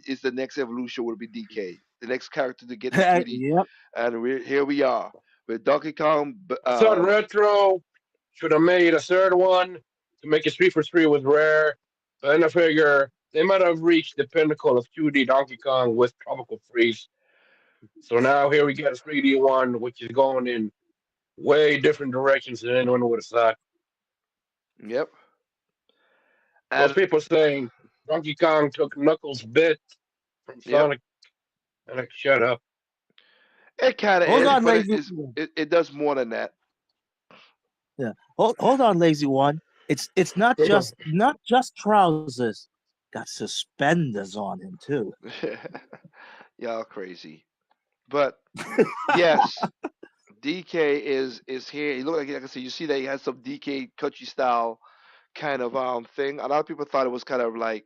is the next evolution will be DK, the next character to get the 3D, Yep. and here we are with Donkey Kong. I thought Retro should have made a third one to make it 3 for 3 with Rare. But then I figure they might have reached the pinnacle of 2D Donkey Kong with Tropical Freeze. So now here we get a 3D one, which is going in way different directions than anyone would have thought. Yep. Most people saying Donkey Kong took Knuckles' bit from Sonic. And like, shut up. It kind of Hold is, on, but lazy. it does more than that. Yeah. Hold on, lazy one. It's not just trousers. Got suspenders on him too. Y'all crazy. But yes, DK is here. He looked like I said, you see that he has some DK country style kind of thing. A lot of people thought it was kind of like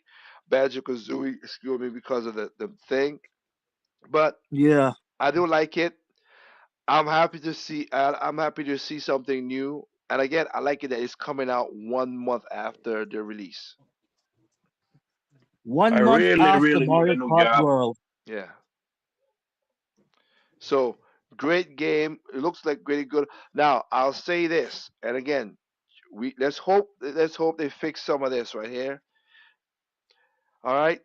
Banjo Kazooie, excuse me, because of the thing. But Yeah. I do like it. I'm happy to see. I'm happy to see something new. And again, I like it that it's coming out 1 month after the release. 1 month after really Mario need a new Kart job. World. Yeah. So great game. It looks like really good. Now I'll say this, and again, let's hope they fix some of this right here. All right.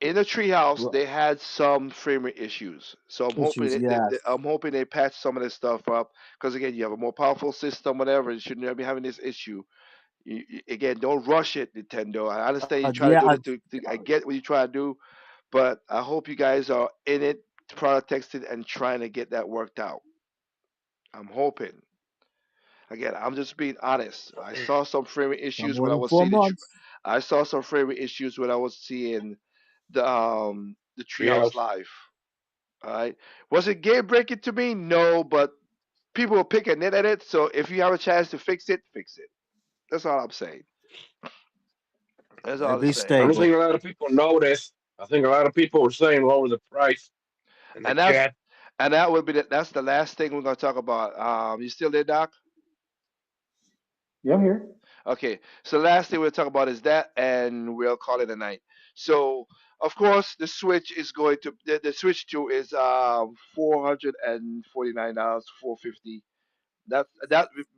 In the treehouse they had some frame rate issues, so I'm hoping I'm hoping they patch some of this stuff up because again you have a more powerful system, whatever. You shouldn't be having this issue. Again, don't rush it, Nintendo. I understand you try to do it. I get what you try to do, but I hope you guys are in it, product testing, and trying to get that worked out. I'm hoping. Again, I'm just being honest. I saw some frame rate issues when I was seeing I saw some frame rate issues when I was seeing the Treehouse Live. All right, was it game breaking to me? No, but people will pick a nit at it. So if you have a chance to fix it, fix it. That's all I'm saying. That's It'll all be it's saying. I don't stable. think a lot of people know this. I think a lot of people were saying lower the price in the And that's chat. and that would be that's the last thing we're gonna talk about. You still there, Doc? Yeah, I'm here. Okay. So the last thing we'll talk about is that, and we'll call it a night. So of course the Switch is going to the Switch 2 is $449, 450. That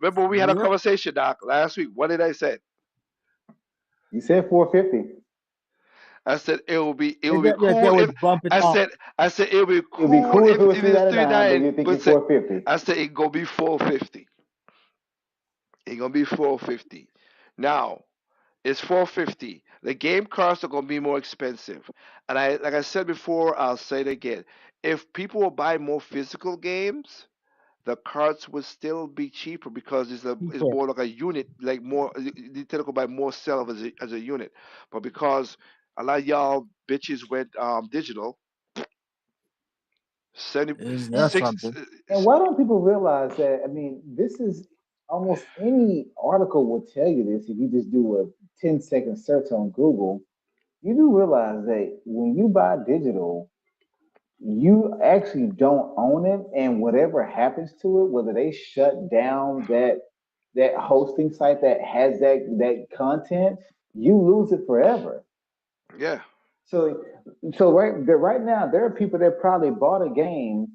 remember we had a Yep. conversation, Doc, last week. What did I say? You said 450. I said it They, would be they cool would if bump it I up. said I said it would be It would be cool cool if it was if it's three 399, but nine, you're thinking but say, 450. I said it gonna be 450. It gonna be 450. Now it's 450. The game cards are gonna be more expensive, and I like I said before, I'll say it again. If people will buy more physical games, the cards would still be cheaper because it's Cheaper. more like a unit, like more you tend to go buy more sell as a unit. But because a lot of y'all bitches went digital, Isn't that 76 something? And why don't people realize that? I mean, this is almost any article will tell you this if you just do a 10-second search on Google. You do realize that when you buy digital, you actually don't own it, and whatever happens to it, whether they shut down that hosting site that has that content, you lose it forever. yeah. So right now there are people that probably bought a game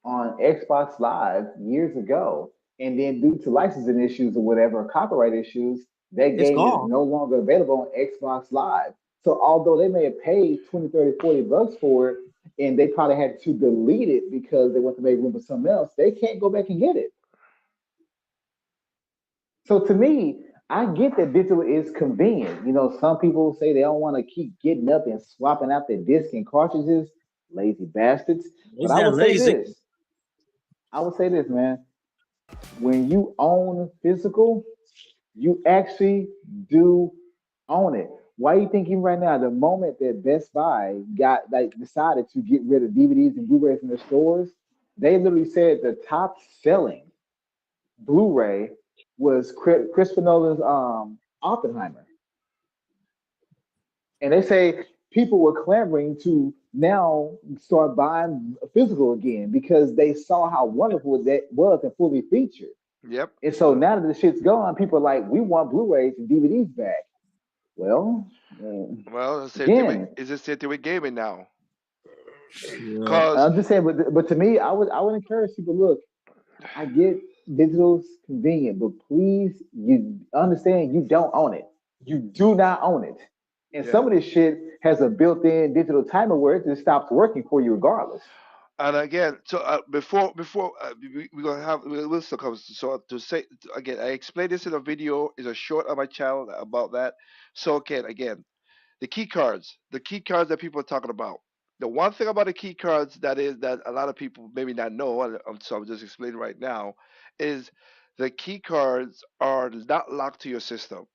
on Xbox Live years ago, and then due to licensing issues or whatever, copyright issues, that It's game is gone. no longer available on Xbox Live. So although they may have paid 20, 30, $40 for it, and they probably had to delete it because they want to make room for something else, they can't go back and get it. So to me, I get that digital is convenient. You know, some people say they don't want to keep getting up and swapping out their disc and cartridges, lazy bastards. But Is that lazy? I would say this, man. When you own physical, you actually do own it. Why are you thinking right now? The moment that Best Buy got like decided to get rid of DVDs and Blu-rays in their stores, they literally said the top selling Blu-ray was Christopher Nolan's Oppenheimer, and they say people were clamoring to now start buying physical again because they saw how wonderful that was and fully featured. Yep. And so now that the shit's gone, people are like, we want Blu-rays and DVDs back. Well, Well, again, it's the same thing with gaming now. Yeah. Cause I'm just saying, but to me, I would encourage people. Look, I get digital's convenient, but please, you understand you don't own it. You do not own it. And yeah. some of this shit has a built-in digital timer where it just stops working for you regardless. And again, so before we're gonna have we'll still come. So to say again, I explained this in a video. Is a short on my channel about that. So again, the key cards that people are talking about. The one thing about the key cards that is that a lot of people maybe not know, so I'm just explaining right now, is the key cards are not locked to your system.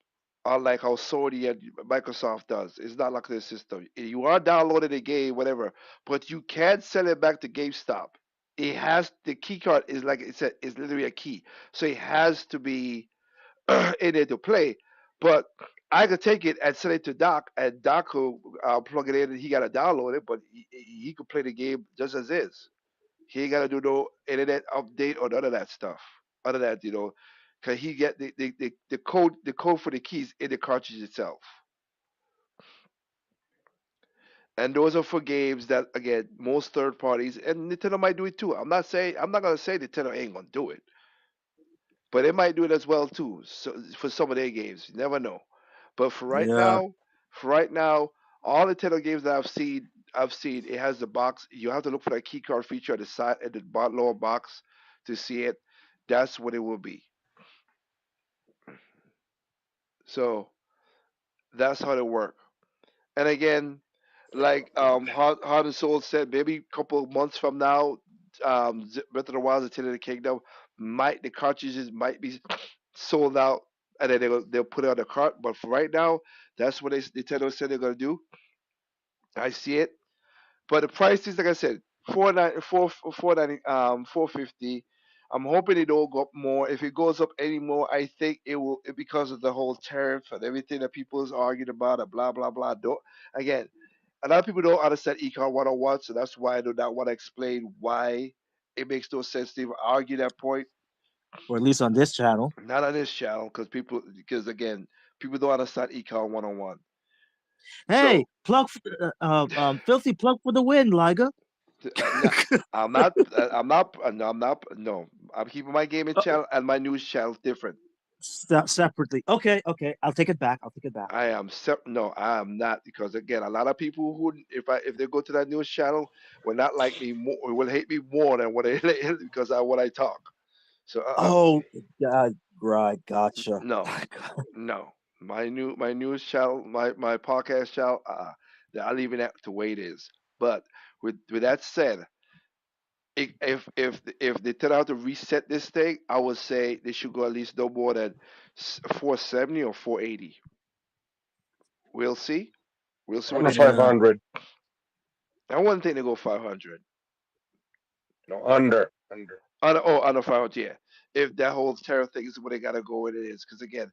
Unlike how Sony and Microsoft does, it's not locked to the system. You are downloading a game, whatever, but you can't sell it back to GameStop. It has the key card is like it's is literally a key, so it has to be in there to play. But I could take it and send it to Doc, and Doc will plug it in, and he got to download it, but he could play the game just as is. He ain't got to do no internet update or none of that stuff. Other than that, because he get the code for the keys in the cartridge itself, and those are for games that again most third parties and Nintendo might do it too. I'm not gonna say Nintendo ain't gonna do it, but they might do it as well too. So for some of their games, you never know. But Yeah. for right now, all the Nintendo games that I've seen it has the box. You have to look for that key card feature at the side at the lower box to see it. That's what it will be. So that's how it work. And again, like Heart and Soul said, maybe a couple of months from now, Breath of the Wild and Tears of the Kingdom might the cartridges might be sold out, and then they'll put it on the cart. But for right now, that's what Nintendo said they're gonna do. I see it, but the price is like I said, 450. I'm hoping it don't go up more. If it goes up anymore, I think it will because of the whole tariff and everything that people is arguing about and blah blah blah. Don't again. A lot of people don't understand Econ 101, so that's why I do not want to explain why it makes no sense to even argue that point. or at least on this channel. Not on this channel, because again, people don't understand Econ 101. Hey, So filthy plug for the win, Liga. no, I'm not. I'm not. No, I'm not. No, I'm keeping my gaming channel and my news channel different. Separately. Okay, I'll take it back. I am no, I am not, because again, a lot of people who if they go to that news channel will not like me more, will hate me more than what they because of what I talk. So Oh, right, gotcha. no, no, my news channel, my podcast channel, I'll leave it to the way it is. But with that said, if they turn out to reset this thing, I would say they should go at least no more than 470 or 480. We'll see. We'll see what Under they do. 500. I wouldn't think they go 500. No, under. Under 500, yeah. If that whole tariff thing is what they gotta go with, it is. Because again,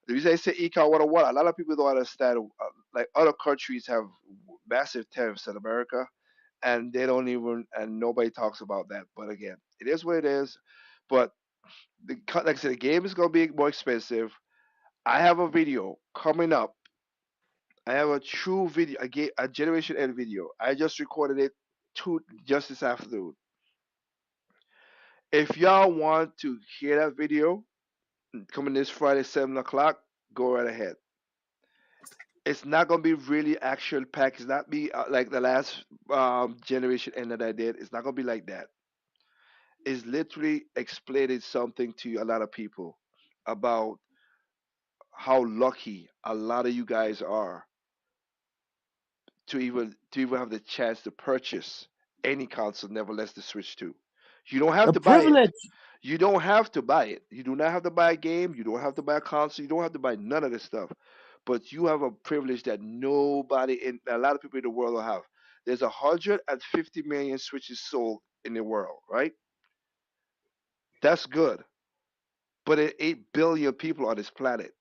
the reason I say Econ 101, a lot of people don't understand. Like other countries have massive tariffs in America, and they don't even, and nobody talks about that. But again, it is what it is. But like I said, the game is gonna be more expensive. I have a video coming up. I have a true video, a Generation N video. I just recorded it just this afternoon. If y'all want to hear that video coming this Friday, 7 o'clock, go right ahead. It's not gonna be really action packed. It's not be like the last Generation N that I did. It's not gonna be like that. It's literally explaining something to a lot of people about how lucky a lot of you guys are to even have the chance to purchase any console, nevertheless the Switch 2. You don't have A to buy it. privilege. You don't have to buy it. You do not have to buy a game. You don't have to buy a console. You don't have to buy none of this stuff. But you have a privilege that nobody in a lot of people in the world will have. There's 150 million Switches sold in the world, right? That's good. But there are 8 billion people on this planet.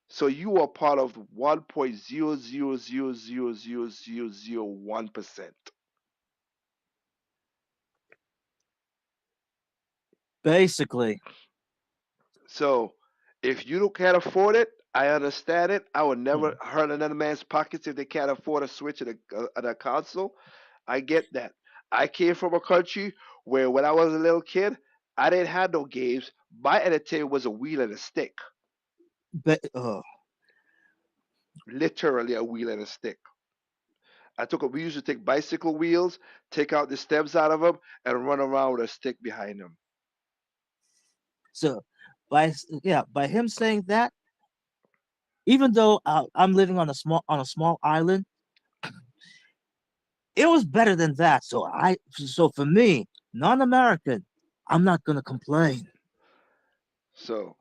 So you are part of 1.000000001%. Basically. So if you can't afford it, I understand it. I would never hurt another man's pockets if they can't afford a Switch and a console. I get that. I came from a country where when I was a little kid, I didn't have no games. My entertainment was a wheel and a stick. Literally a wheel and a stick. We used to take bicycle wheels, take out the stems out of them, and run around with a stick behind them. So by him saying that, even though I'm living on a small island, it was better than that. So for me, non-American, I'm not gonna complain. So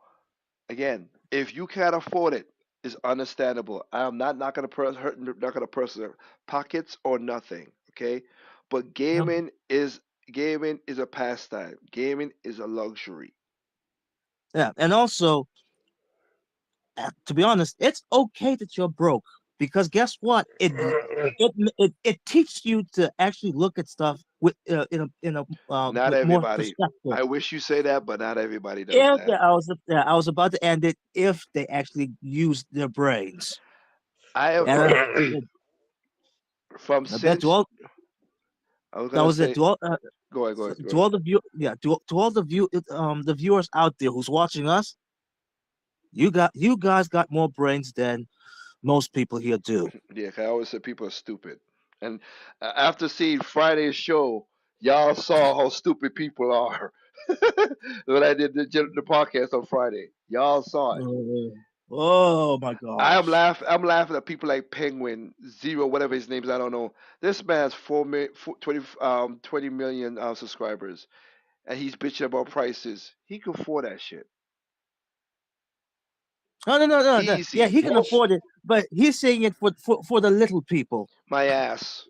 again, if you can't afford it, it's understandable. I am not gonna hurt, not gonna person pockets or nothing. Okay, but gaming is a pastime. Gaming is a luxury. Yeah, and also, to be honest, it's okay that you're broke, because guess what? It teaches you to actually look at stuff with Not with more everybody. perspective. I wish you say that, but not everybody does Yeah, that. I was about to end it if they actually use their brains. I have And from I bet since to all I was that gonna was it. say, go ahead, go ahead, go To ahead. all to all the viewers out there who's watching us, you guys got more brains than most people here do. Yeah, 'cause I always say people are stupid, and after seeing Friday's show, y'all saw how stupid people are. When I did the podcast on Friday, y'all saw it. Oh my gosh. I'm laughing at people like Penguin Zero, whatever his name is. I don't know. This man's 20 million subscribers, and he's bitching about prices. He can afford that shit. No. Yeah, Easy. he can afford it, but he's saying it for the little people. My ass.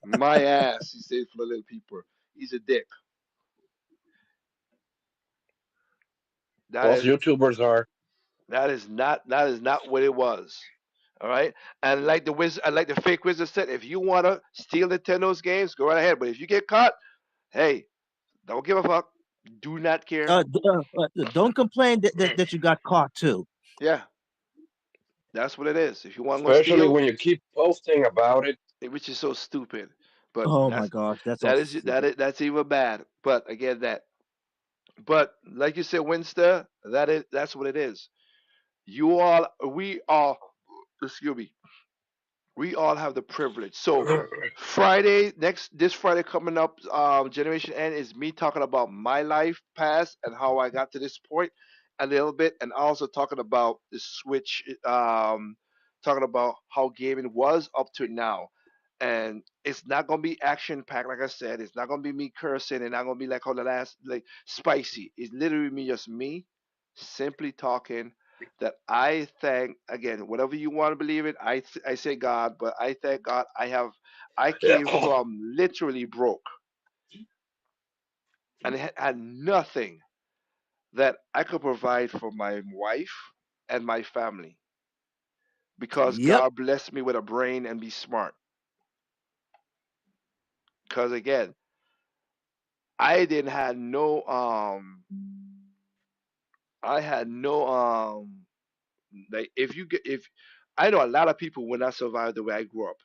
My ass. He says for the little people. He's a dick. That Most is YouTubers are. that is not what it was. All right, and like like the fake wizard said, if you wanna steal Nintendo's games, go right ahead. But if you get caught, hey, don't give a fuck. Do not care. Don't complain that you got caught too. Yeah, that's what it is. If you want to go Especially steal, when you keep posting about it. which is so stupid, but Oh my gosh, that's so stupid. that's even bad. But again, but like you said, Winster, that's what it is. You all, we all, excuse me, we all have the privilege. So this Friday coming up, Generation N is me talking about my life past and how I got to this point a little bit, and also talking about the Switch, talking about how gaming was up to now. And it's not gonna be action packed, like I said. It's not gonna be me cursing, and not gonna be like how the last like spicy. It's literally me simply talking that I thank again, whatever you want to believe it. I say God, but I thank God. I came from literally broke and had nothing that I could provide for my wife and my family because Yep, God blessed me with a brain and be smart. Because again, I didn't had no I had no like if I know a lot of people will not survive the way I grew up.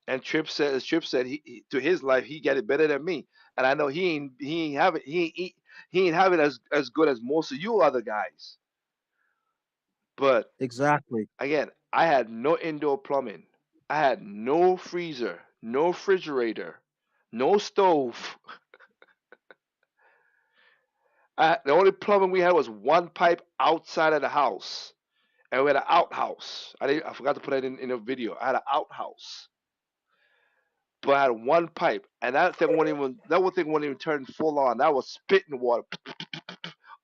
And Trip said to his life he get it better than me, and I know he ain't have it he ain't have it as good as most of you other guys. But exactly. again, I had no indoor plumbing. I had no freezer, no refrigerator, no stove. The only plumbing we had was one pipe outside of the house, and we had an outhouse. I forgot to put that in a video. I had an outhouse, but I had one pipe, and that one thing wouldn't even turn full on. That was spitting water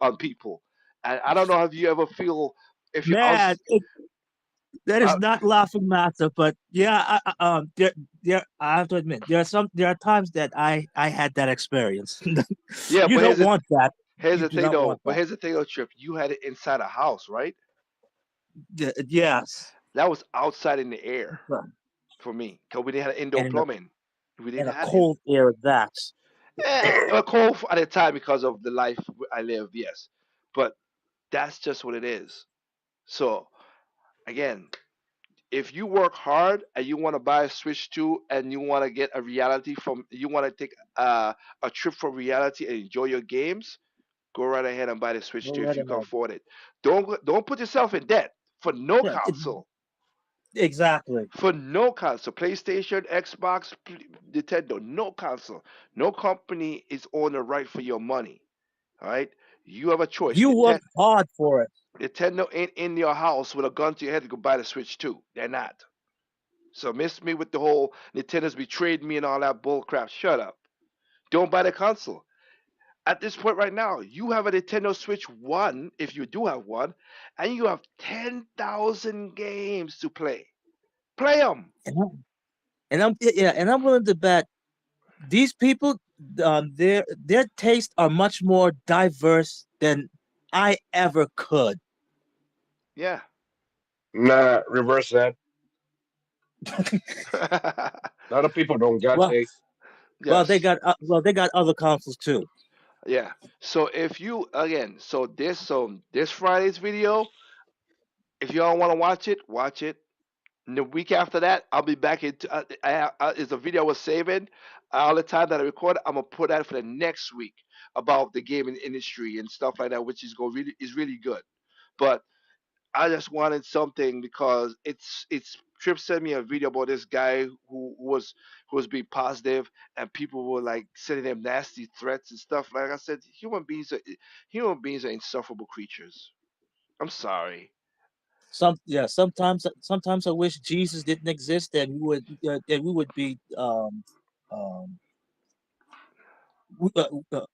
on people. And I don't know if you ever feel if you're out. Man, that is Uh, not laughing matter, but yeah, I have to admit there are times that I had that experience. yeah, You but don't want that. here's You the do thing not though. want But that. here's the thing though, Trip. You had it inside a house, right? Yes, That was outside in the air for me because we didn't have indoor and plumbing. We in didn't a have in. cold air that. It was cold at the time because of the life I live. Yes, but that's just what it is. So again, if you work hard and you want to buy a Switch 2 and you want to get a reality from, you want to take a trip from reality and enjoy your games, go right ahead and buy the Switch Go 2 if right you can ahead. afford it. Don't put yourself in debt for no Yeah, console. exactly. For no console, PlayStation, Xbox, Nintendo, no console. No company is on the right for your money. All right, you have a choice. You worked hard for it. Nintendo ain't in your house with a gun to your head to go buy the Switch 2. They're not. So miss me with the whole Nintendo's betrayed me and all that bull crap. Shut up. Don't buy the console. At this point right now, you have a Nintendo Switch 1, if you do have one, and you have 10,000 games to play. Play them. And I'm willing to bet these people, their tastes are much more diverse than I ever could. Yeah. Nah, reverse that. A lot of people don't got Well, taste. Yes. they got other consoles too. Yeah. So if you again, so this Friday's video, if y'all want to watch it. And the week after that, I'll be back into. It's a video I was saving all the time that I recorded. I'm gonna put that for the next week about the gaming industry and stuff like that, which is really good. But I just wanted something because it's Trip sent me a video about this guy who was being positive and people were like sending him nasty threats and stuff. Like I said, human beings are insufferable creatures. I'm sorry. Sometimes I wish Jesus didn't exist, and we would be um we, uh, uh,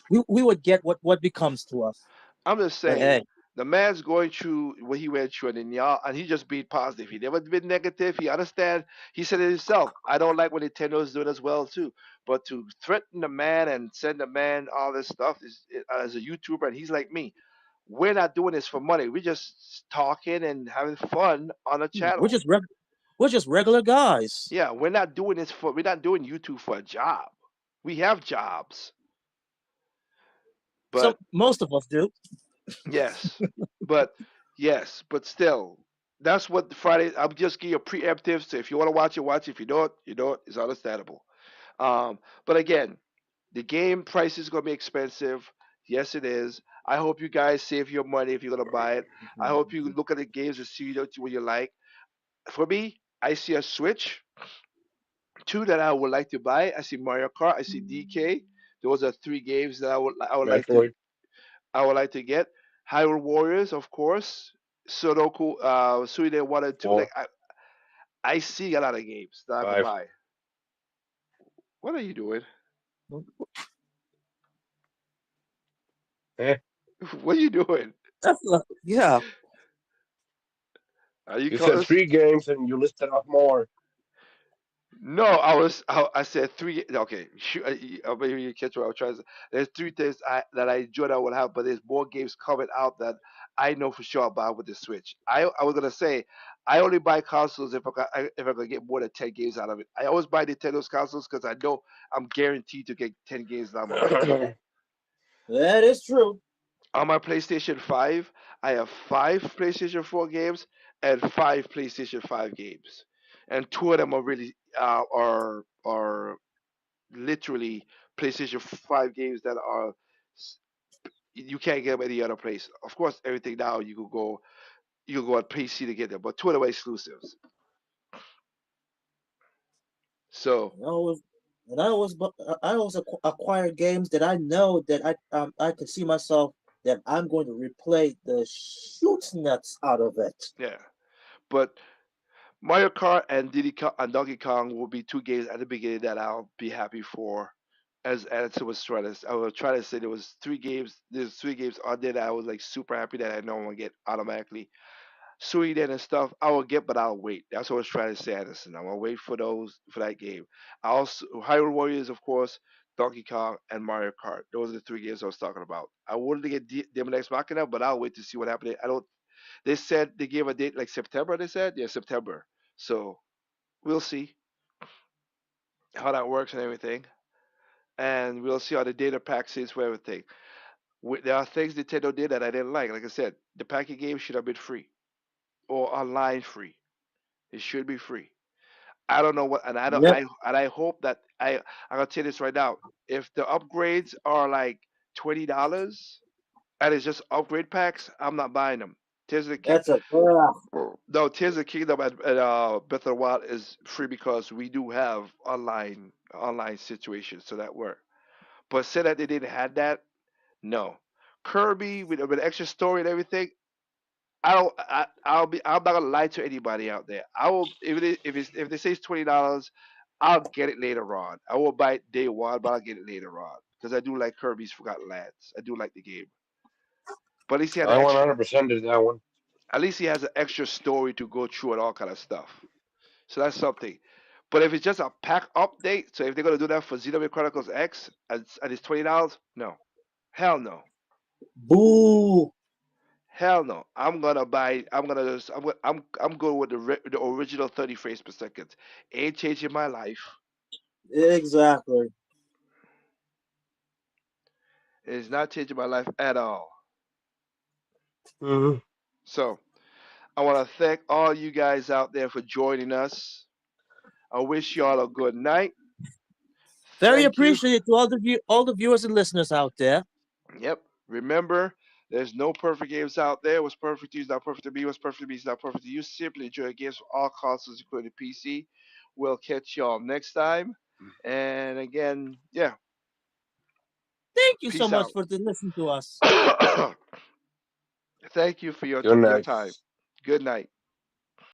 we would get what becomes to us. I'm just But saying. hey. The man's going through what he went through, and then y'all, and he just being positive. He never been negative. He understand. He said it himself. I don't like what Nintendo's doing as well too. But to threaten the man and send the man all this stuff is as a YouTuber, and he's like me. We're not doing this for money. We're just talking and having fun on a channel. We're just regular guys. Yeah, we're not doing this for. We're not doing YouTube for a job. We have jobs, So but most of us do. yes, but yes, but still, that's what the Friday. I'm just giving you a preemptive. So if you want to watch it, watch it. If you don't, you don't. It's understandable. But again, the game price is gonna be expensive. Yes, it is. I hope you guys save your money if you're gonna buy it. I hope you look at the games and see what you like. For me, I see a Switch. Two that I would like to buy. I see Mario Kart. I see DK. Those are three games that Metroid. I would like to get. Hyrule Warriors, of course. Sudoku, Suikoden 1 and 2. 4, I see a lot of games that I could 5. buy. What are you doing? Eh? What are you doing? Yeah. Are you You said close? 3 games and you listed off more. No, I said three. Okay, maybe you catch what I was trying to say. There's three things that I enjoy that I would have, but there's more games coming out that I know for sure I'll buy with the Switch. I was gonna say I only buy consoles if I could get more than 10 games out of it. I always buy Nintendo's consoles because I know I'm guaranteed to get 10 games out of it. That is true. On my PlayStation 5, I have 5 PlayStation 4 games and 5 PlayStation 5 games, and two of them are really are literally PlayStation 5 games that are you can't get them any other place. Of course, everything now you could go on PC to get them, but two of them are exclusives. So I always and I always acquire games that I know that I can see myself that I'm going to replay the shoot nuts out of it. yeah, but Mario Kart and Diddy Kong and Donkey Kong will be two games at the beginning that I'll be happy for. As I was trying to, I was trying to say there was 3 games. There's 3 games on there that I was like super happy that I know I'm gonna get automatically. Sweden and stuff, I will get, but I'll wait. That's what I was trying to say, Anderson. I'm gonna wait for that game. I also Hyrule Warriors, of course, Donkey Kong, and Mario Kart. Those are the 3 games I was talking about. I wanted to get Demon X Machina, but I'll wait to see what happens. I don't. They said they gave a date like September. They said, yeah, September. So we'll see how that works and everything, and we'll see how the data pack is for everything. There are things Nintendo did that I didn't like. Like I said, the packet game should have been free or online free. It should be free. I don't know what, and I don't, Yep, I hope that I'm gonna tell you this right now. If the upgrades are like $20 and it's just upgrade packs, I'm not buying them. Tears of the King, that's a no, Tears of the Kingdom at Breath of the Wild is free because we do have online situations, so that work. But say that they didn't have that, no. Kirby with extra story and everything, I don't. I'll be. I'm not gonna lie to anybody out there. I will if they say it's $20, I'll get it later on. I won't buy it day one, but I'll get it later on because I do like Kirby's Forgotten Lands. I do like the game, but at least he had I an extra. 100% did that one. At least he has an extra story to go through and all kind of stuff. So that's something. But if it's just a pack update, so if they're gonna do that for Xenoblade Chronicles X and it's $20, no, hell no. boo. Hell no. I'm gonna buy. I'm gonna. Just, I'm going with the original 30 frames per second. Ain't changing my life. Exactly. It's not changing my life at all. Hmm. So I want to thank all you guys out there for joining us. I wish y'all a good night. Very Thank you. appreciated to all the viewers and listeners out there. Yep. Remember, there's no perfect games out there. What's perfect to you is not perfect to me. What's perfect to me is not perfect to you. Simply enjoy games for all consoles, including PC. We'll catch y'all next time. And again, yeah, Thank you so peace much out. for listening to us. Thank you for Good your night. time. Good night.